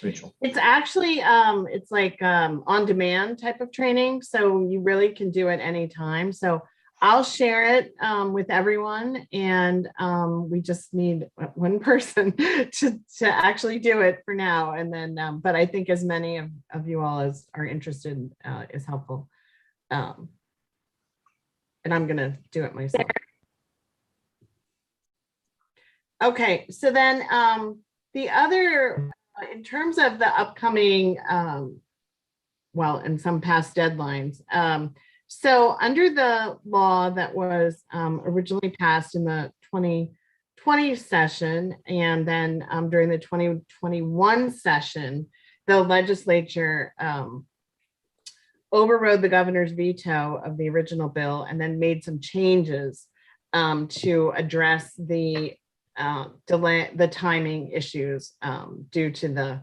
Rachel. It's actually it's like on demand type of training, so you really can do it anytime. So I'll share it with everyone, and we just need one person to actually do it for now. And then, but I think as many of you all as are interested is helpful. And I'm gonna do it myself. Okay, so then the other, in terms of the upcoming, well, and some past deadlines. So under the law that was originally passed in the 2020 session, and then during the 2021 session, the legislature overrode the governor's veto of the original bill and then made some changes to address the delay, the timing issues due to the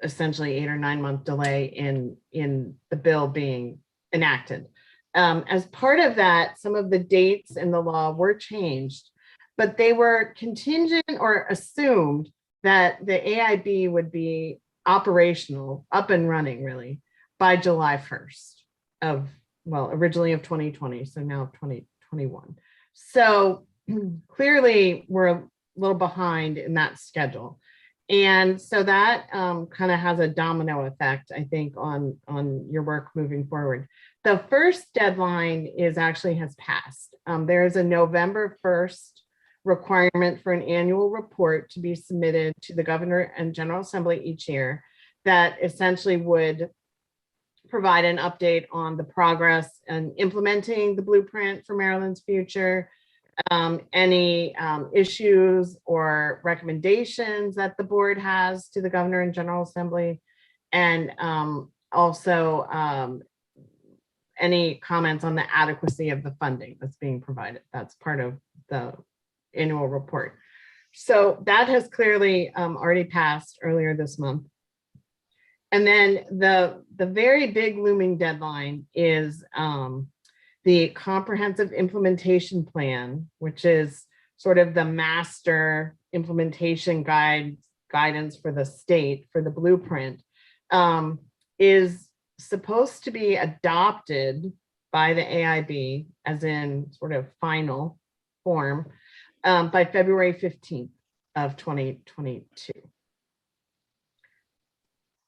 essentially 8 or 9 month delay in the bill being enacted. As part of that, some of the dates in the law were changed, but they were contingent or assumed that the AIB would be operational, up and running really, by July 1st of, well, originally of 2020, so now of 2021. So clearly we're a little behind in that schedule. And so that kind of has a domino effect, I think, on your work moving forward. The first deadline has passed. There is a November 1st requirement for an annual report to be submitted to the Governor and General Assembly each year that essentially would provide an update on the progress and implementing the blueprint for Maryland's future, any issues or recommendations that the board has to the Governor and General Assembly, and also any comments on the adequacy of the funding that's being provided. That's part of the annual report. So that has clearly already passed earlier this month. And then the very big looming deadline is the comprehensive implementation plan, which is sort of the master implementation guidance for the state, for the blueprint, is supposed to be adopted by the AIB, as in sort of final form, by February 15th of 2022.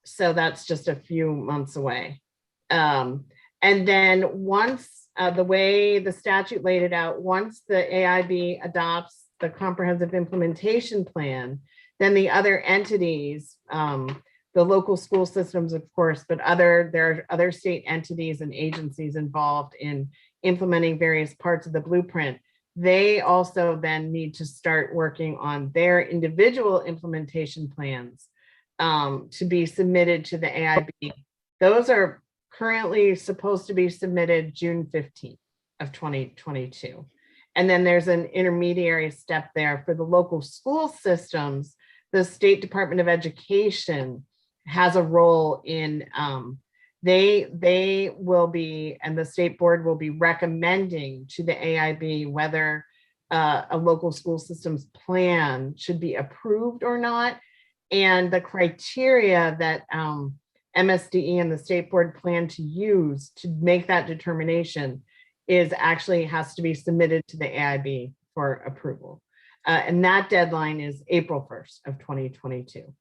So that's just a few months away. And then once the way the statute laid it out, once the AIB adopts the comprehensive implementation plan, then the other entities, the local school systems, of course, but there are other state entities and agencies involved in implementing various parts of the blueprint. They also then need to start working on their individual implementation plans to be submitted to the AIB. Those are currently supposed to be submitted June 15th of 2022. And then there's an intermediary step there for the local school systems. The State Department of Education has a role in, they will be, and the state board will be recommending to the AIB whether a local school systems plan should be approved or not. And the criteria that MSDE and the state board plan to use to make that determination is actually has to be submitted to the AIB for approval. And that deadline is April 1st of 2022.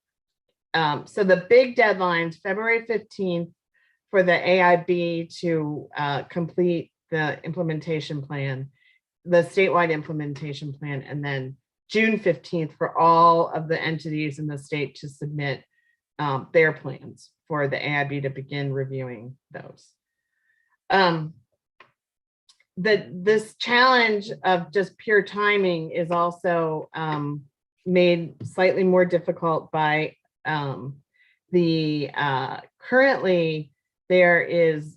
So the big deadlines, February 15th for the AIB to complete the implementation plan, the statewide implementation plan, and then June 15th for all of the entities in the state to submit their plans for the AIB to begin reviewing those. This challenge of just pure timing is also made slightly more difficult by currently there is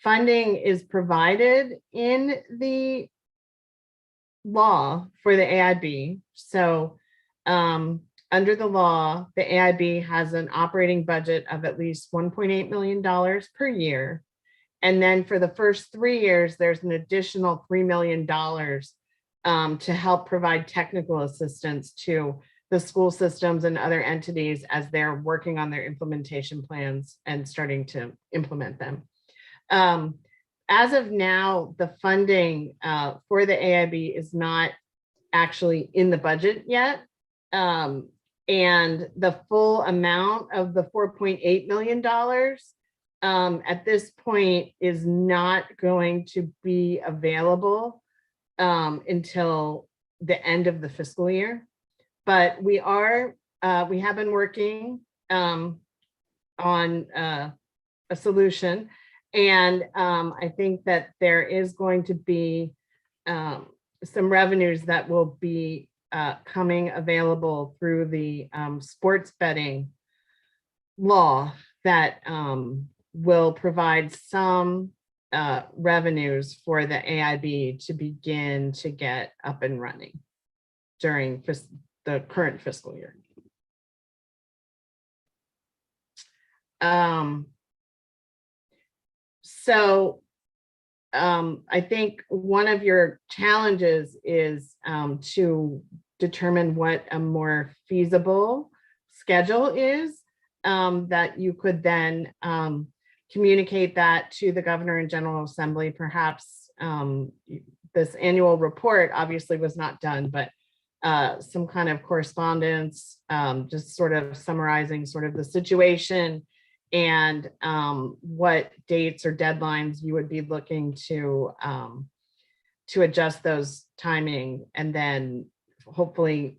funding is provided in the law for the AIB. So under the law, the AIB has an operating budget of at least $1.8 million per year. And then for the first 3 years, there's an additional $3 million to help provide technical assistance to the school systems and other entities as they're working on their implementation plans and starting to implement them. As of now, the funding for the AIB is not actually in the budget yet. And the full amount of the $4.8 million at this point is not going to be available until the end of the fiscal year. But we have been working on a solution. And I think that there is going to be some revenues that will be coming available through the sports betting law that will provide some revenues for the AIB to begin to get up and running during the current fiscal year. So I think one of your challenges is to determine what a more feasible schedule is that you could then communicate that to the Governor and General Assembly. Perhaps this annual report obviously was not done, but some kind of correspondence, just sort of summarizing sort of the situation and what dates or deadlines you would be looking to adjust those timing. And then hopefully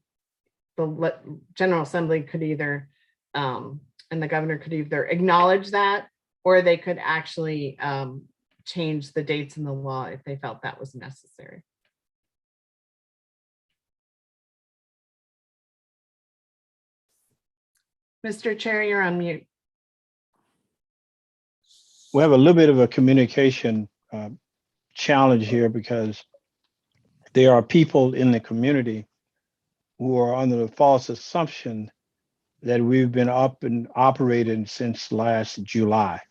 the General Assembly could either, and the governor could either acknowledge that, or they could actually change the dates in the law if they felt that was necessary. Mr. Chair, you're on mute. We have a little bit of a communication challenge here because there are people in the community who are under the false assumption that we've been up and operating since last July,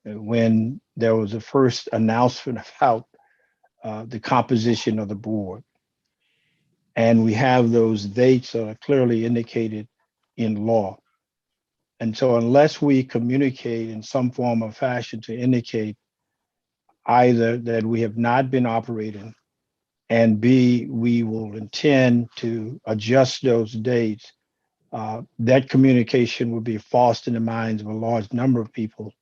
when there was the first announcement about the composition of the board. And we have those dates that are clearly indicated in law. And so unless we communicate in some form or fashion to indicate either that we have not been operating, and B, we will intend to adjust those dates, that communication will be false in the minds of a large number of people.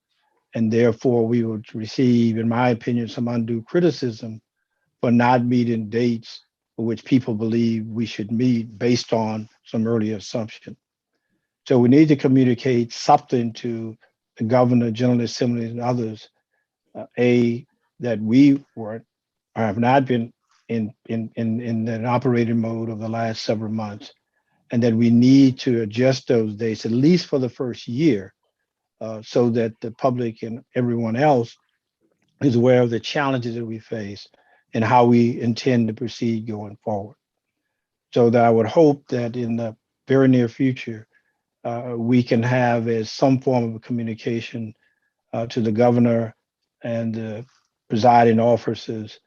And therefore we would receive, in my opinion, some undue criticism for not meeting dates for which people believe we should meet based on some earlier assumption. So we need to communicate something to the governor, General Assembly, and others, that we were or have not been in an operating mode over the last several months, and that we need to adjust those dates, at least for the first year, so that the public and everyone else is aware of the challenges that we face and how we intend to proceed going forward. So that I would hope that in the very near future, we can have as some form of communication to the governor and the presiding officers,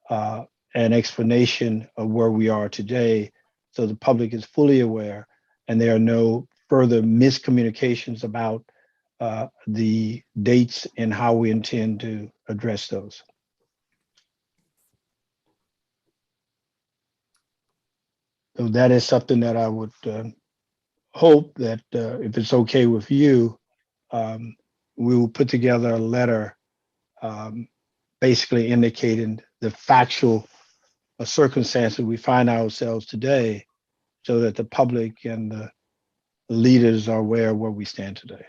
an explanation of where we are today, so the public is fully aware and there are no further miscommunications about the dates and how we intend to address those. So that is something that I would hope that if it's okay with you, we will put together a letter basically indicating the factual circumstances we find ourselves today, so that the public and the leaders are aware of where we stand today.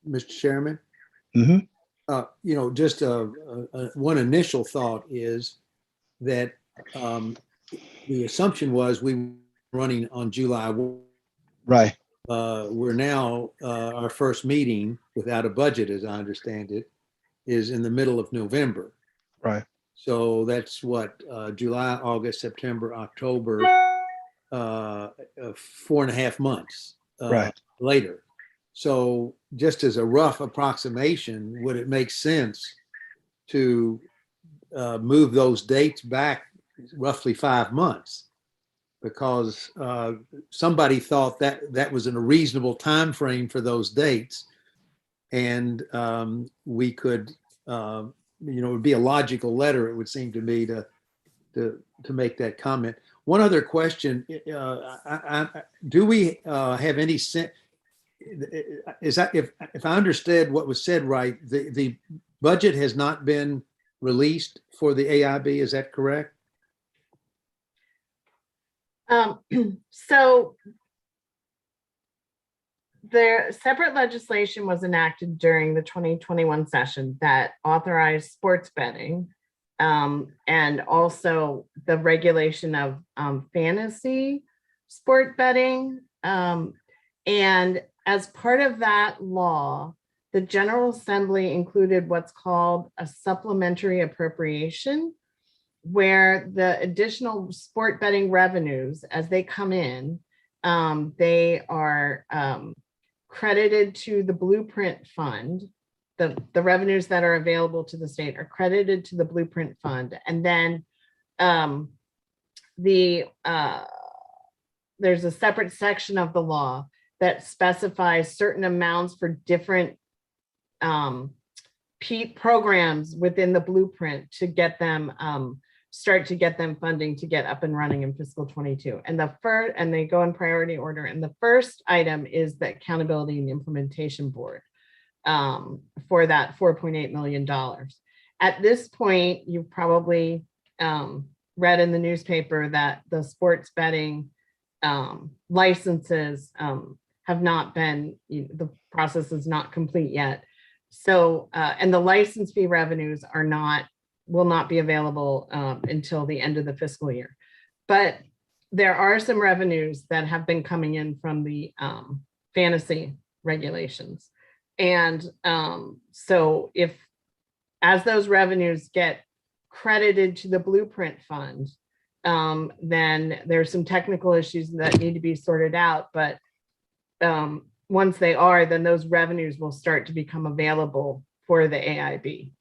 Mr. Chairman? Mhm. Just one initial thought is that the assumption was we were running on July 1. Right. We're now, our first meeting without a budget, as I understand it, is in the middle of November. Right. So that's what, July, August, September, October, 4.5 months Right. later. So just as a rough approximation, would it make sense to move those dates back roughly 5 months? Because somebody thought that that was in a reasonable time frame for those dates, and we could, it would be a logical letter, it would seem to me, to make that comment. One other question: do we have any sense? Is that, if I understood what was said right, the budget has not been released for the AIB? Is that correct? So the separate legislation was enacted during the 2021 session that authorized sports betting, and also the regulation of fantasy sport betting. And as part of that law, the General Assembly included what's called a supplementary appropriation, where the additional sport betting revenues, as they come in, they are credited to the Blueprint Fund. The revenues that are available to the state are credited to the Blueprint Fund. And then there's a separate section of the law that specifies certain amounts for different programs within the Blueprint to get them start to get them funding to get up and running in fiscal 22. And and they go in priority order. And the first item is the Accountability and Implementation Board for that $4.8 million. At this point, you've probably read in the newspaper that the sports betting licenses have not been, the process is not complete yet. So, and the license fee revenues will not be available until the end of the fiscal year. But there are some revenues that have been coming in from the fantasy regulations. And so as those revenues get credited to the Blueprint Fund, then there's some technical issues that need to be sorted out. But once they are, then those revenues will start to become available for the AIB.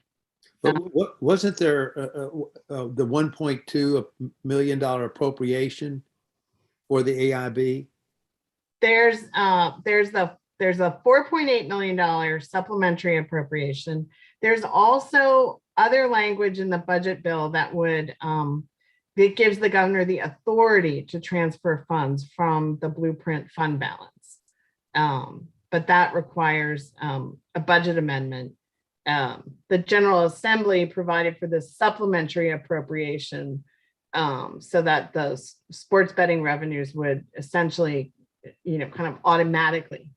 But wasn't there the $1.2 million appropriation for the AIB? There's a $4.8 million supplementary appropriation. There's also other language in the budget bill that would that gives the governor the authority to transfer funds from the blueprint fund balance. But that requires a budget amendment. The General Assembly provided for this supplementary appropriation so that those sports betting revenues would essentially, kind of automatically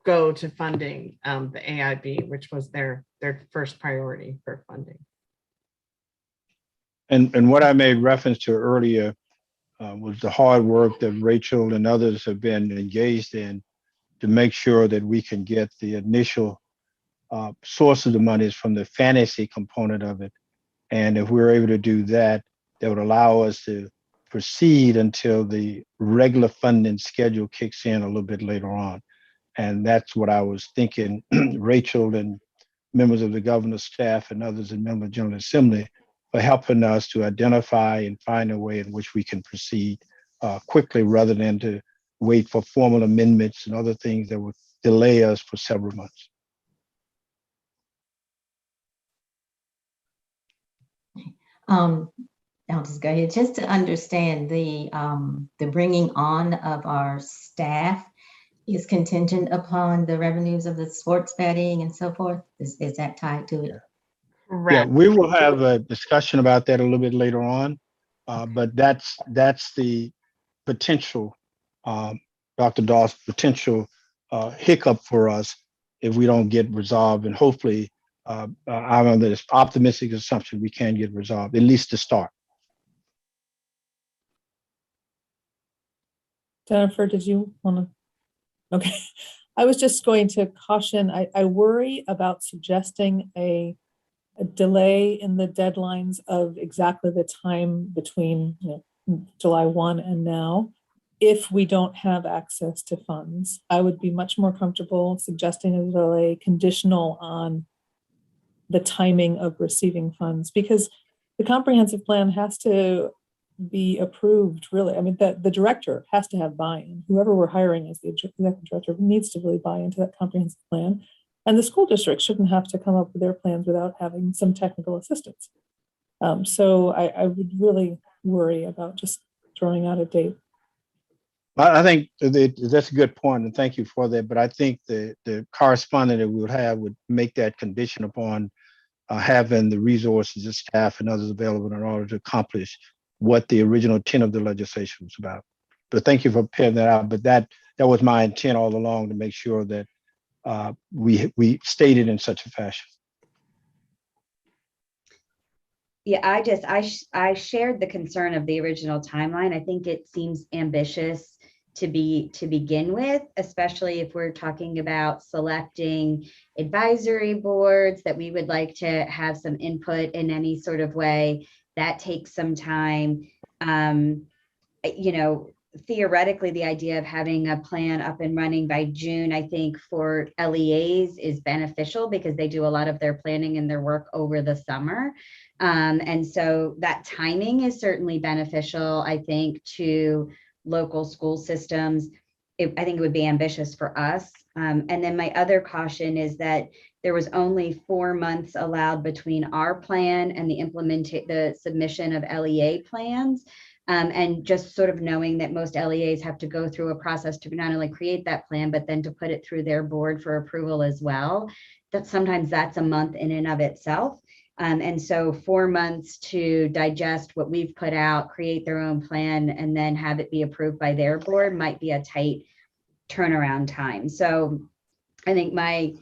go to funding the AIB, which was their first priority for funding. And what I made reference to earlier was the hard work that Rachel and others have been engaged in to make sure that we can get the initial source of the monies from the fantasy component of it. And if we're able to do that, that would allow us to proceed until the regular funding schedule kicks in a little bit later on. And that's what I was thinking. Rachel and members of the governor's staff and others and members of the General Assembly for helping us to identify and find a way in which we can proceed quickly rather than to wait for formal amendments and other things that would delay us for several months. I'll just go ahead, just to understand the bringing on of our staff is contingent upon the revenues of the sports betting and so forth. Is that tied to it? Yeah, we will have a discussion about that a little bit later on, but that's the potential, Dr. Doss, potential hiccup for us if we don't get resolved, and hopefully I'm under this optimistic assumption we can get resolved, at least to start. Jennifer, did you want to? Okay, I was just going to caution, I worry about suggesting a delay in the deadlines of exactly the time between July 1 and now. If we don't have access to funds, I would be much more comfortable suggesting a delay conditional on the timing of receiving funds, because the comprehensive plan has to be approved, really. I mean, the director has to have buy-in. Whoever we're hiring as the executive director needs to really buy into that comprehensive plan. And the school district shouldn't have to come up with their plans without having some technical assistance. So I would really worry about just throwing out a date. I think that's a good point, and thank you for that. But I think the correspondent that we would have would make that condition upon having the resources and staff and others available in order to accomplish what the original intent of the legislation was about. But thank you for pointing that out. But that was my intent all along, to make sure that we stated in such a fashion. Yeah, I shared the concern of the original timeline. I think it seems ambitious to begin with, especially if we're talking about selecting advisory boards that we would like to have some input in any sort of way. That takes some time. Theoretically, the idea of having a plan up and running by June, I think for LEAs is beneficial because they do a lot of their planning and their work over the summer. And so that timing is certainly beneficial, I think, to local school systems. I think it would be ambitious for us. And then my other caution is that there was only 4 months allowed between our plan and the submission of LEA plans. And just sort of knowing that most LEAs have to go through a process to not only create that plan, but then to put it through their board for approval as well. That sometimes that's a month in and of itself. And so 4 months to digest what we've put out, create their own plan, and then have it be approved by their board might be a tight turnaround time. So I think my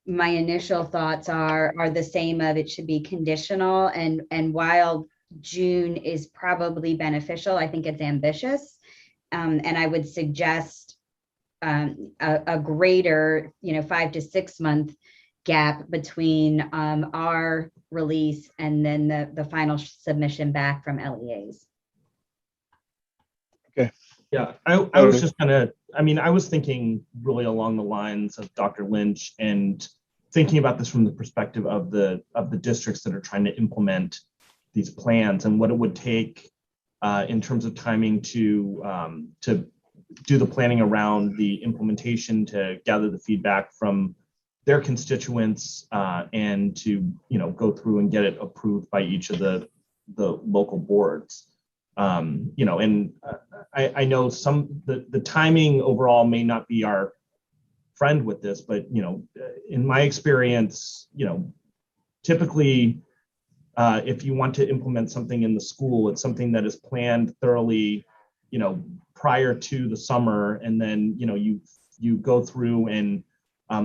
initial thoughts are the same of it should be conditional, and while June is probably beneficial, I think it's ambitious. And I would suggest a greater 5 to 6 month gap between our release and then the final submission back from LEAs. Yeah, I was just I was thinking really along the lines of Dr. Lynch and thinking about this from the perspective of the districts that are trying to implement these plans and what it would take in terms of timing to do the planning around the implementation, to gather the feedback from their constituents, and to go through and get it approved by each of the local boards. And I know the timing overall may not be our friend with this, but in my experience, typically if you want to implement something in the school, it's something that is planned thoroughly, prior to the summer, and then you go through and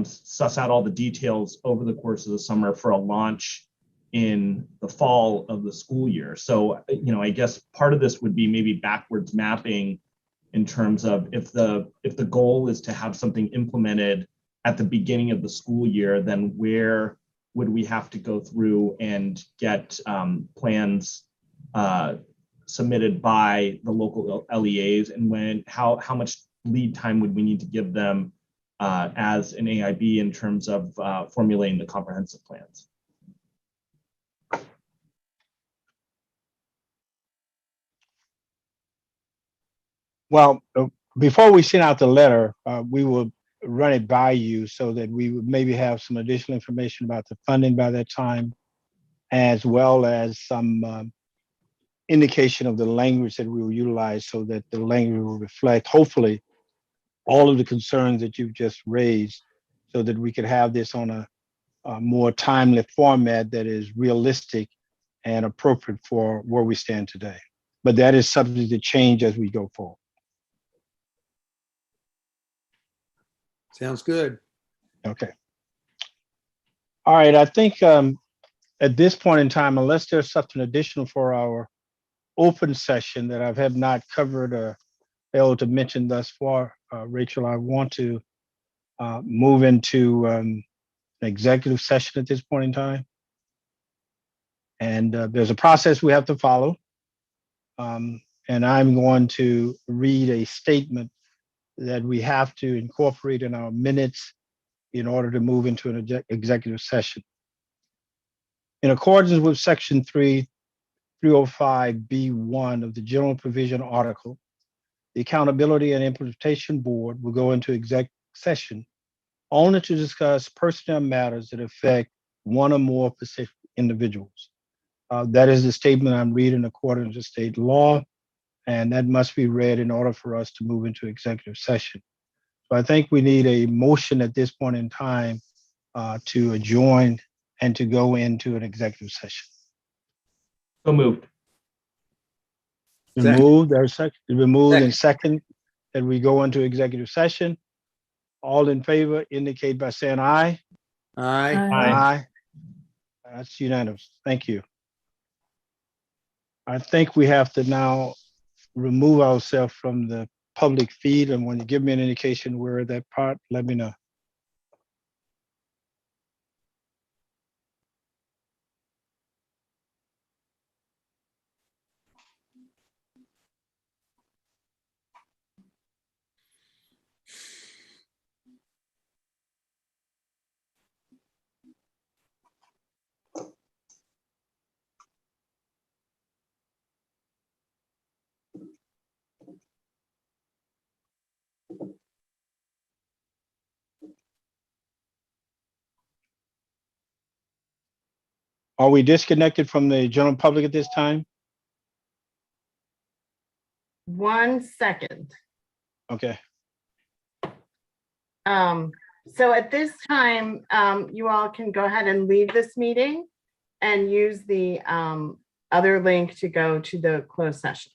suss out all the details over the course of the summer for a launch in the fall of the school year. So, I guess part of this would be maybe backwards mapping in terms of if the goal is to have something implemented at the beginning of the school year, then where would we have to go through and get plans submitted by the local LEAs, and how much lead time would we need to give them as an AIB in terms of formulating the comprehensive plans? Well, before we send out the letter, we will run it by you so that we would maybe have some additional information about the funding by that time, as well as some indication of the language that we will utilize so that the language will reflect, hopefully, all of the concerns that you've just raised, so that we could have this on a more timely format that is realistic and appropriate for where we stand today. But that is subject to change as we go forward. Sounds good. Okay. All right. I think at this point in time, unless there's something additional for our open session that I have not covered or failed to mention thus far, Rachel, I want to move into an executive session at this point in time. And there's a process we have to follow. And I'm going to read a statement that we have to incorporate in our minutes in order to move into an executive session. In accordance with Section 305B1 of the General Provision Article, the Accountability and Implementation Board will go into exec session only to discuss personnel matters that affect one or more specific individuals. That is the statement I'm reading according to state law, and that must be read in order for us to move into executive session. So I think we need a motion at this point in time to adjourn and to go into an executive session. So moved. Removed, there's second, removed and second that we go into executive session. All in favor indicate by saying aye. Aye. Aye. That's unanimous. Thank you. I think we have to now remove ourselves from the public feed, and when you give me an indication where that part, let me know. Are we disconnected from the general public at this time? 1 second. Okay. So at this time, you all can go ahead and leave this meeting and use the other link to go to the closed session.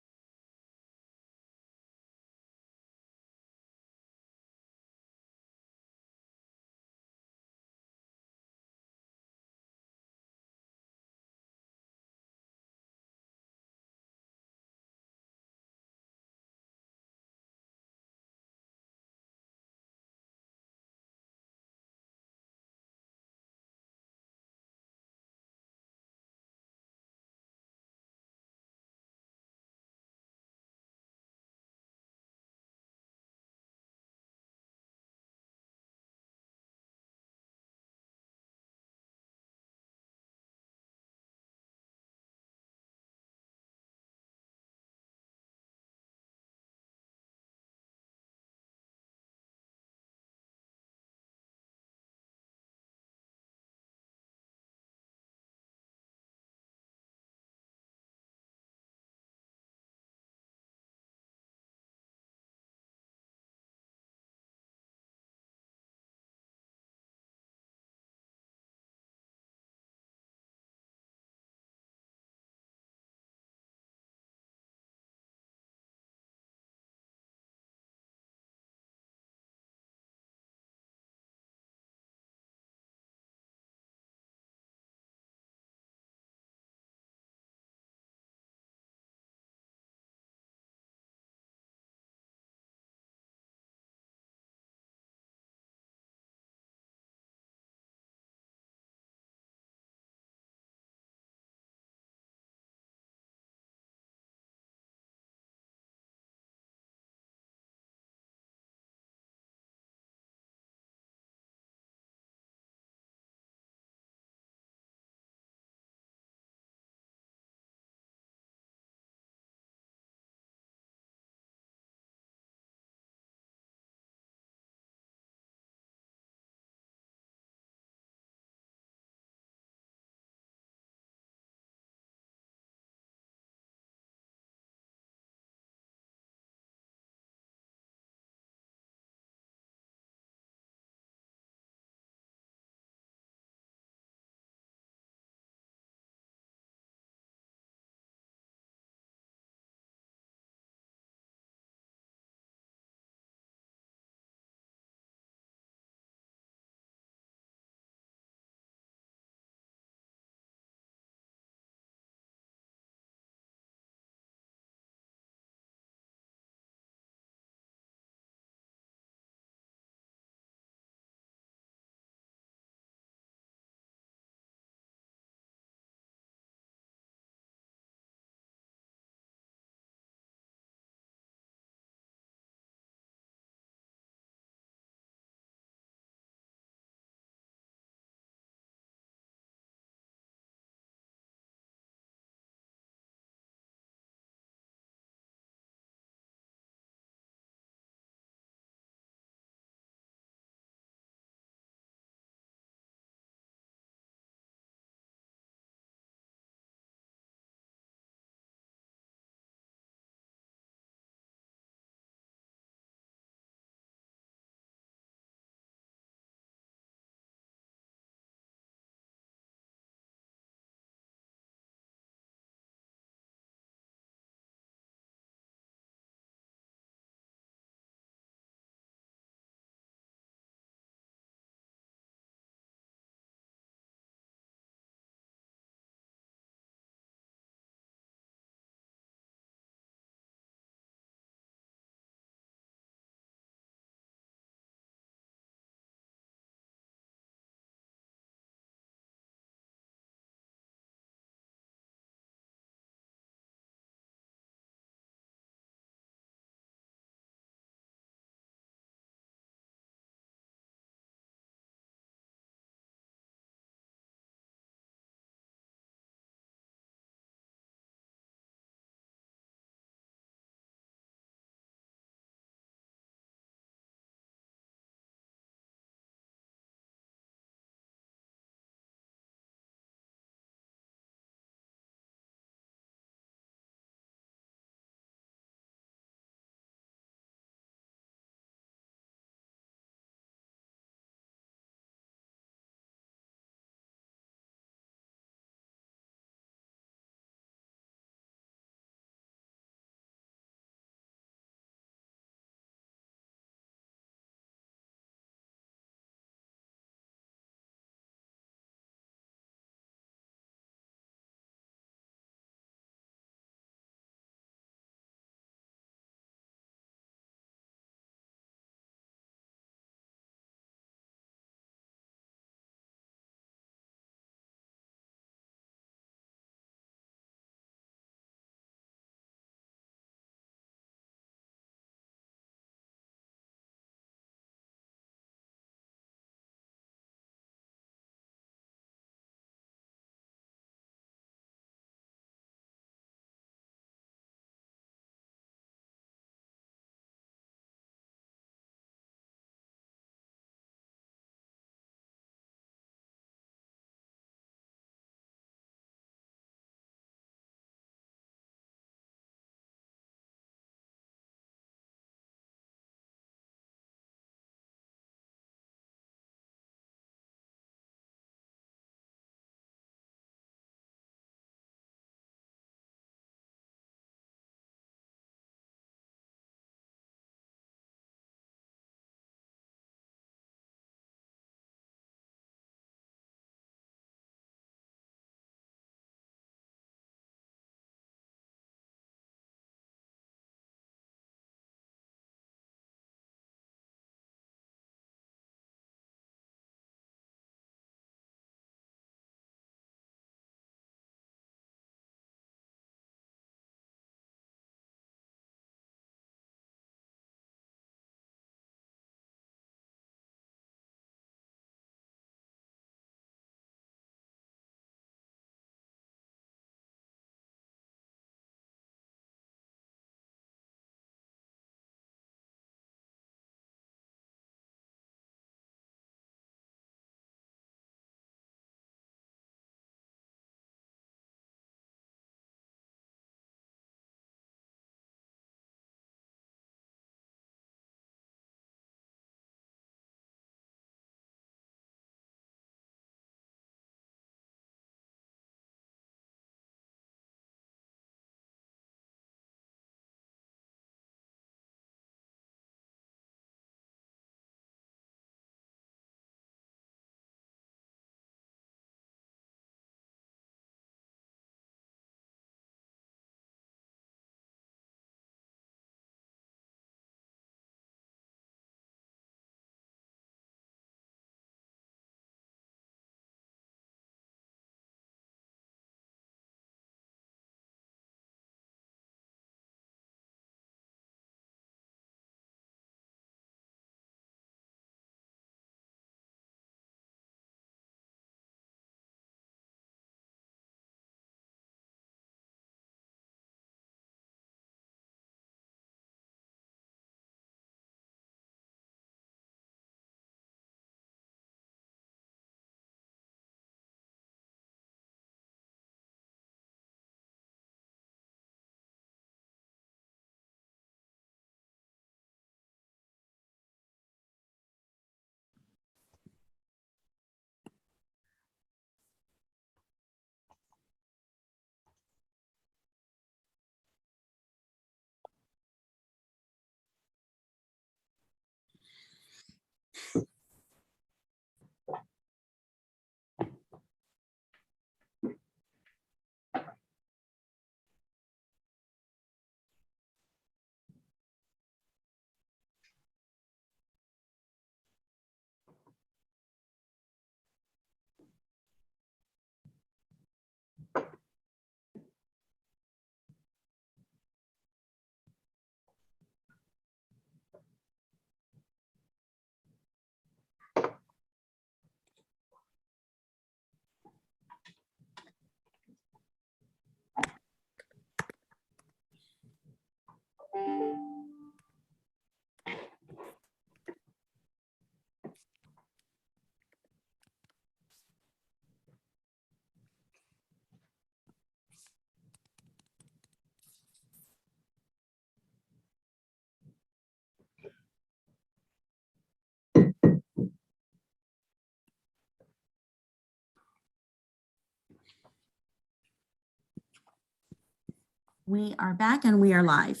We are back and we are live.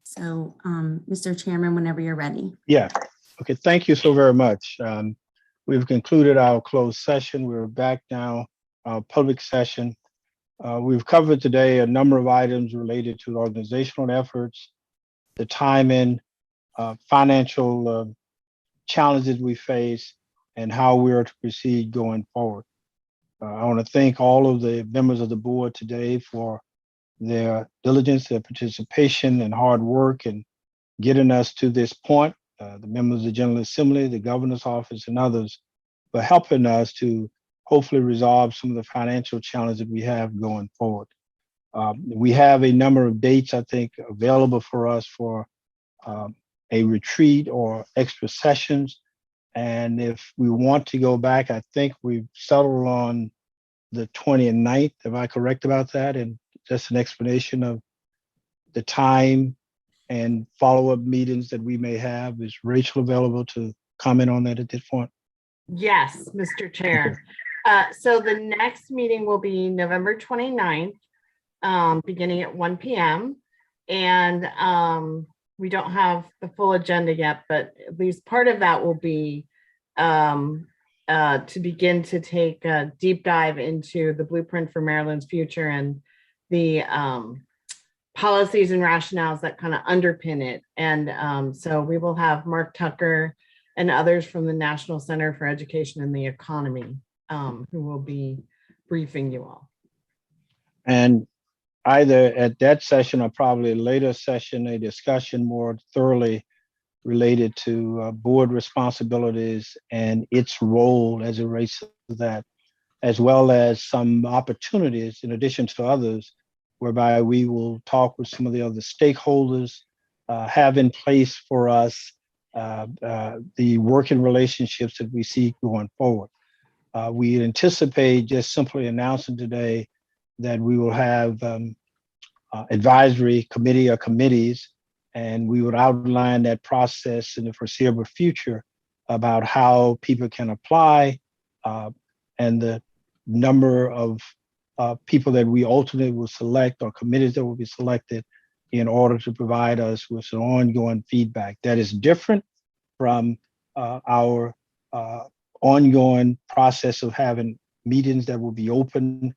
So, Mr. Chairman, whenever you're ready. Yeah. Okay. Thank you so very much. We've concluded our closed session. We're back now, our public session. We've covered today a number of items related to organizational efforts, the timing, financial challenges we face, and how we are to proceed going forward. I want to thank all of the members of the board today for their diligence, their participation, and hard work in getting us to this point. The members of the General Assembly, the Governor's Office, and others for helping us to hopefully resolve some of the financial challenges that we have going forward. We have a number of dates, I think, available for us for a retreat or extra sessions. And if we want to go back, I think we've settled on the 29th. Am I correct about that? And just an explanation of the time and follow-up meetings that we may have. Is Rachel available to comment on that at this point? Yes, Mr. Chair. So the next meeting will be November 29th, beginning at 1 p.m. And we don't have the full agenda yet, but at least part of that will be to begin to take a deep dive into the blueprint for Maryland's future and the policies and rationales that kind of underpin it. And so we will have Mark Tucker and others from the National Center for Education and the Economy who will be briefing you all. And either at that session or probably a later session, a discussion more thoroughly related to board responsibilities and its role as it relates to that, as well as some opportunities in addition to others, whereby we will talk with some of the other stakeholders, have in place for us the working relationships that we see going forward. We anticipate just simply announcing today that we will have advisory committee or committees, and we would outline that process in the foreseeable future about how people can apply and the number of people that we ultimately will select or committees that will be selected in order to provide us with some ongoing feedback. That is different from our ongoing process of having meetings that will be open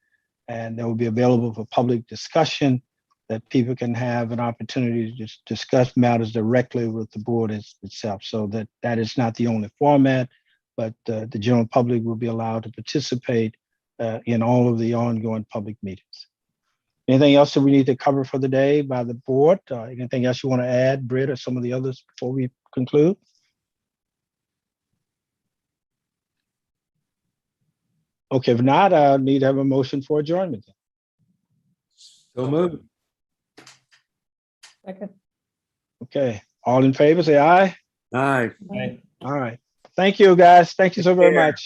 and that will be available for public discussion, that people can have an opportunity to just discuss matters directly with the board itself. So that is not the only format, but the general public will be allowed to participate in all of the ongoing public meetings. Anything else that we need to cover for the day by the board? Anything else you want to add, Britt, or some of the others before we conclude? Okay, if not, I need to have a motion for adjournment. So moved. Second. Okay, all in favor, say aye. Aye. Right. All right. Thank you, guys. Thank you so very much.